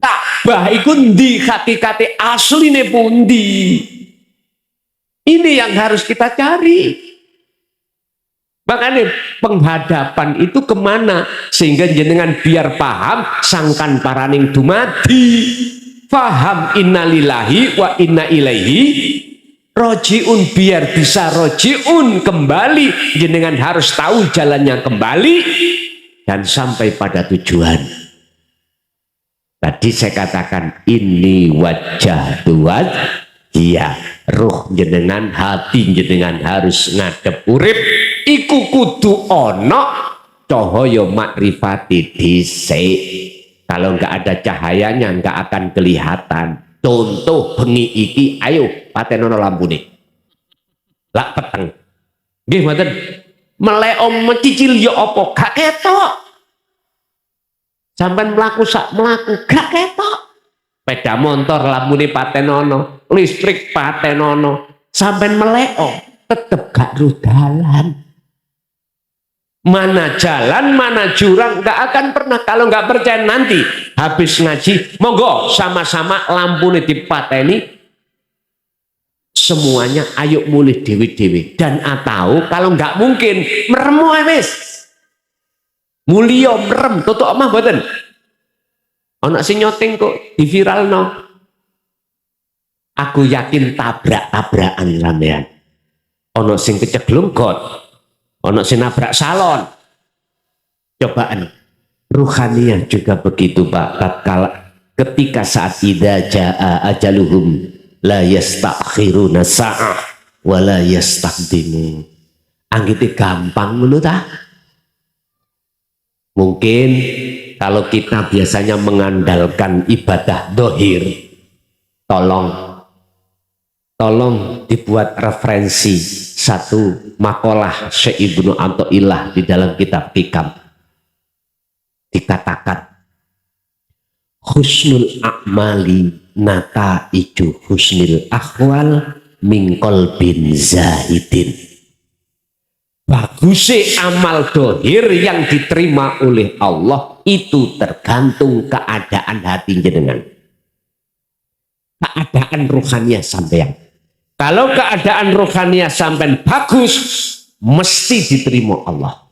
Ka'bah iku ndi hakikate asline pundi? Ini yang harus kita cari. Makanya penghadapan itu kemana? Sehingga jenengan biar paham sangkan paraning dumadi. Faham innalillahi wa inna ilaihi rojiun, biar bisa rojiun kembali. Jenengan harus tahu jalannya kembali dan sampai pada tujuan. Tadi saya katakan ini wajah tuat. Iya, ruh jenengan, hati jenengan harus ngadep urip. Iku kudu ono cahaya makrifati dhisik. Kalau nggak ada cahayanya nggak akan kelihatan. Contoh bengi iki, ayo patenono lampune. Lak peteng. Nggih mboten. Melek mecicil ya apa gak ketok. Sampeyan mlaku sak mlaku gak ketok. Sepeda motor lampune patenono, listrik patenono, sampean meleo tetep gak rudalan. Mana jalan, mana jurang, gak akan pernah. Kalau gak percaya nanti habis ngaji, monggo sama-sama lampune dipateni. Semuanya ayo mulih dewi-dewi. Dan atau kalau gak mungkin merem wis. Mulio merem, tutuk omah mboten. Ana sing nyoting kok di viral no. Aku yakin tabrak-tabrakan sampean. Ana sing keceglung got. Ana sing nabrak salon. Cobaan. Ruhaniyah juga begitu Pak. Tatkala ketika saat idza jaa ajaluhum la yastakhiruna sa'ah wa la yastaqdimu. Anggite gampang ngono ta? Mungkin kalau kita biasanya mengandalkan ibadah dohir, tolong dibuat referensi satu makalah Syekh Ibnu Athaillah di dalam kitab Hikam. Dikatakan husnul a'mali nata'iju husnil akhwal min qalbin zahidin. Bagusnya amal dohir yang diterima oleh Allah itu tergantung keadaan hati jenengan, keadaan rohaniah sampean. Kalau keadaan rohaniah sampean bagus, mesti diterima Allah.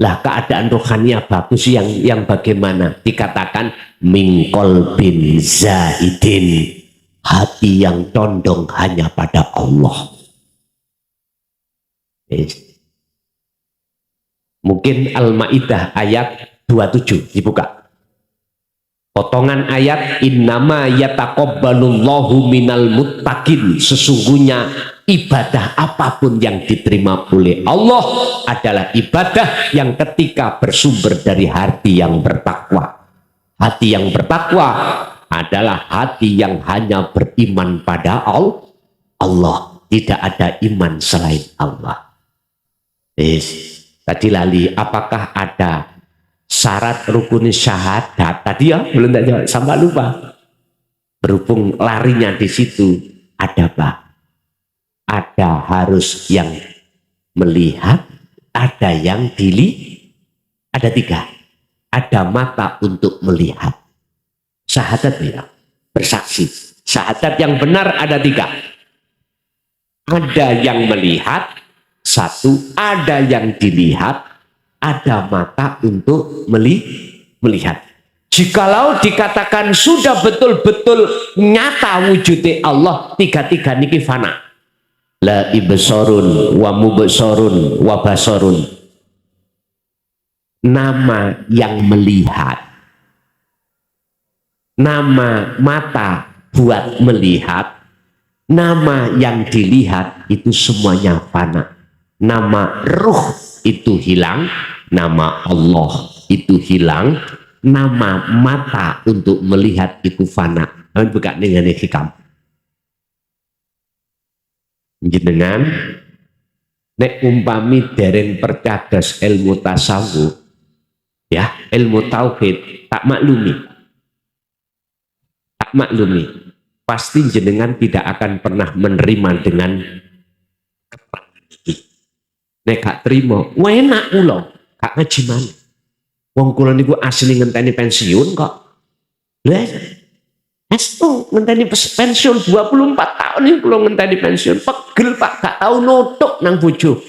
Lah keadaan rohaniah bagus yang bagaimana? Dikatakan min qalbin zahidin, hati yang condong hanya pada Allah. Mungkin Al-Maidah ayat 27 dibuka. Potongan ayat innama yataqabbalullahu minal muttaqin. Sesungguhnya ibadah apapun yang diterima oleh Allah adalah ibadah yang ketika bersumber dari hati yang bertakwa. Hati yang bertakwa adalah hati yang hanya beriman pada Allah. Tidak ada iman selain Allah. Tadi lali, apakah ada syarat rukun syahadat? Tadi ya belum tak jawab, sampai lupa. Berhubung larinya di situ, ada Pak. Ada harus yang melihat, ada yang ada 3. Ada mata untuk melihat. Syahadat ya, bersaksi. Syahadat yang benar ada 3. Ada yang melihat, 1, ada yang dilihat, ada mata untuk melihat. Jikalau dikatakan sudah betul-betul nyata wujudnya Allah, 3 niki fana. La ibsorun wa mubsorun wa basarun. Nama yang melihat, nama mata buat melihat, nama yang dilihat itu semuanya fana. Nama ruh itu hilang, nama Allah itu hilang, nama mata untuk melihat itu fana. Kami buka dengan hikam. Jenengan nek umpami dereng percados ilmu tasawuf, ya ilmu tauhid tak maklumi, pasti jenengan tidak akan pernah menerima dengan nek gak terima, enak kula, gak ngaji mana. Wong kula niku asli ngenteni pensiun kok. Lah, estu ngenteni pensiun 24 tahun ini kula ngenteni pensiun. Pegel Pak, gak tau nutuk nang bojo.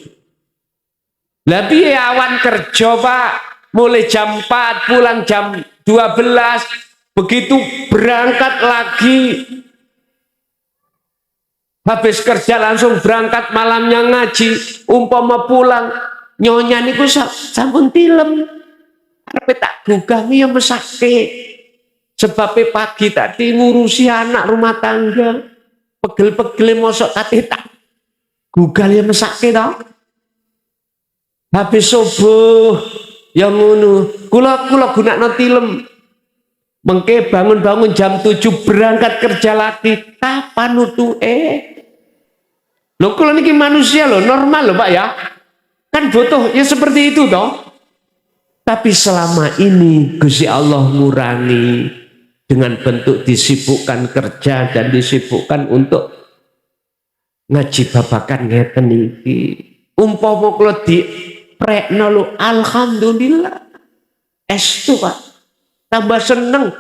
Lah piye awan kerja Pak, mulai jam 4 pulang jam 12, begitu berangkat lagi. Habis kerja langsung berangkat, malamnya ngaji, umpama pulang nyonya niku sampun tilem. Arep tak gugangi ya mesake. Sebab pagi tadi ngurusi anak rumah tangga, pegel-pegel mosok kate tak gugal ya mesake to. Habis subuh ya ngono, kula gunakno tilem. Mengke bangun-bangun jam 7 berangkat kerja lagi, kapan nutuke? Loh kalau ini manusia loh, normal loh Pak ya. Kan butuh ya seperti itu toh. Tapi selama ini Gusti Allah ngurangi dengan bentuk disibukkan kerja dan disibukkan untuk ngaji babakan ngeten iki. Umpama kula diprekno lho, alhamdulillah. Estu Pak. Tambah seneng.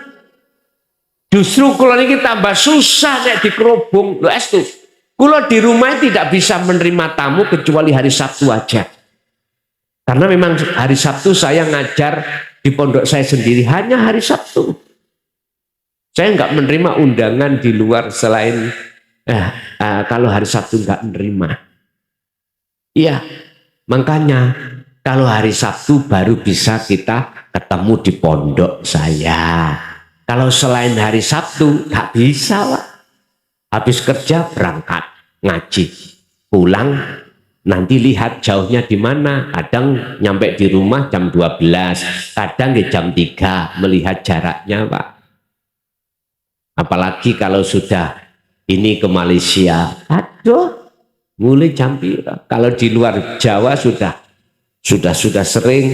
Justru kula niki tambah susah nek dikerubung. Lho estu. Kula di rumah tidak bisa menerima tamu kecuali hari Sabtu aja. Karena memang hari Sabtu saya ngajar di pondok saya sendiri, hanya hari Sabtu. Saya nggak menerima undangan di luar selain kalau hari Sabtu nggak menerima. Iya, makanya kalau hari Sabtu baru bisa kita ketemu di pondok saya. Kalau selain hari Sabtu nggak bisa Pak. Habis kerja berangkat ngaji, pulang nanti lihat jauhnya di mana. Kadang nyampe di rumah jam 12, kadang di jam 3 melihat jaraknya Pak. Apalagi kalau sudah ini ke Malaysia. Aduh, mulai jam pira. Kalau di luar Jawa sudah sering,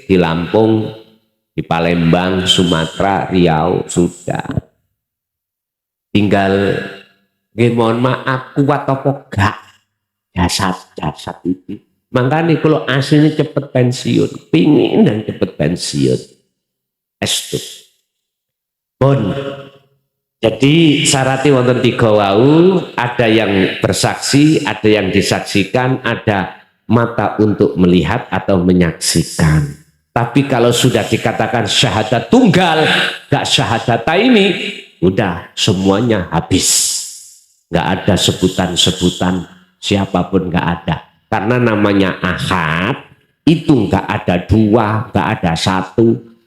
di Lampung, di Palembang, Sumatera, Riau sudah. Tinggal mohon maaf kuat apa gak jasad itu. Makanya kalau aslinya cepet pensiun, pingin dan cepet pensiun. Estu. Bon. Jadi syaratnya wonten 3 wau, ada yang bersaksi, ada yang disaksikan, ada mata untuk melihat atau menyaksikan. Tapi kalau sudah dikatakan syahadat tunggal, gak syahadat ini, udah semuanya habis. Gak ada sebutan-sebutan siapapun, gak ada. Karena namanya ahad, itu gak ada 2, gak ada 1.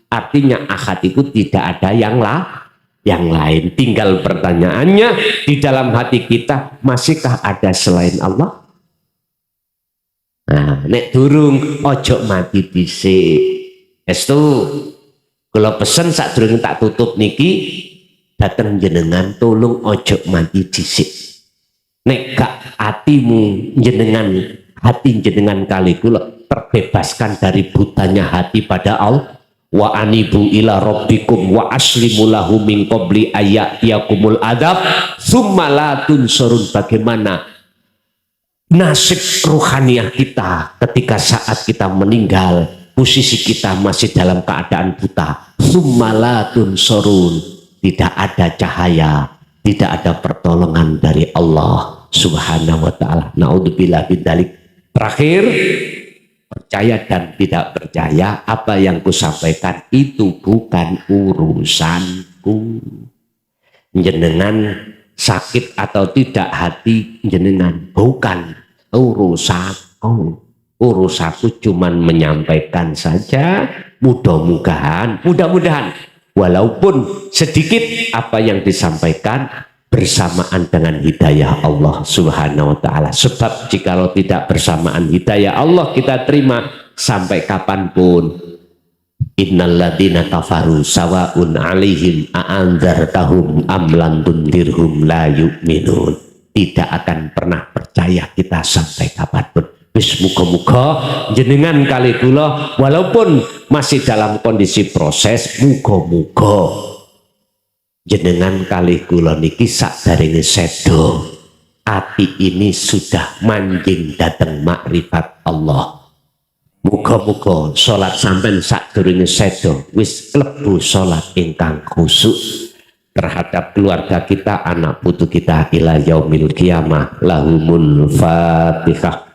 Artinya ahad itu tidak ada yang lain. Tinggal pertanyaannya, di dalam hati kita masihkah ada selain Allah? Nah, nek durung ojo mati dhisik. Estu kalau pesen sadurunge tak tutup niki, dateng jenengan tolong ojo mati dhisik. Nek gak hatimu jenengan, hati jenengan kali kula terbebaskan dari butanya hati pada Allah. Wa anibu ila rabbikum wa aslimu lahu min qabli ayatiyakumul adab summa la tunsurun. Bagaimana nasib ruhaniah kita ketika saat kita meninggal, posisi kita masih dalam keadaan buta. Summa la tunsurun, tidak ada cahaya, tidak ada pertolongan dari Allah Subhanahu wa taala. Naudzubillah bidzalik. Terakhir, percaya dan tidak percaya, apa yang kusampaikan itu bukan urusanku. Jenengan sakit atau tidak hati jenengan bukan urusanku. Urusanku cuman menyampaikan saja, mudah-mudahan walaupun sedikit apa yang disampaikan bersamaan dengan hidayah Allah Subhanahu wa ta'ala. Sebab jikalau tidak bersamaan hidayah Allah kita terima sampai kapanpun, innalladzina kafaru sawaun alaihim a'anzartahum am lam tundirhum la yu'minun. Tidak akan pernah percaya kita sampai kapanpun. Wis muga-muga jenengan kali kula walaupun masih dalam kondisi proses, muga-muga jenengan kali kula niki sakderenge sedo, ati ini sudah manjing dateng makrifat Allah. Muga-muga salat sampean sakderenge sedo wis klebu salat ingkang khusyuk terhadap keluarga kita, anak putu kita ila yaumil qiyamah. Lahumul Fatihah.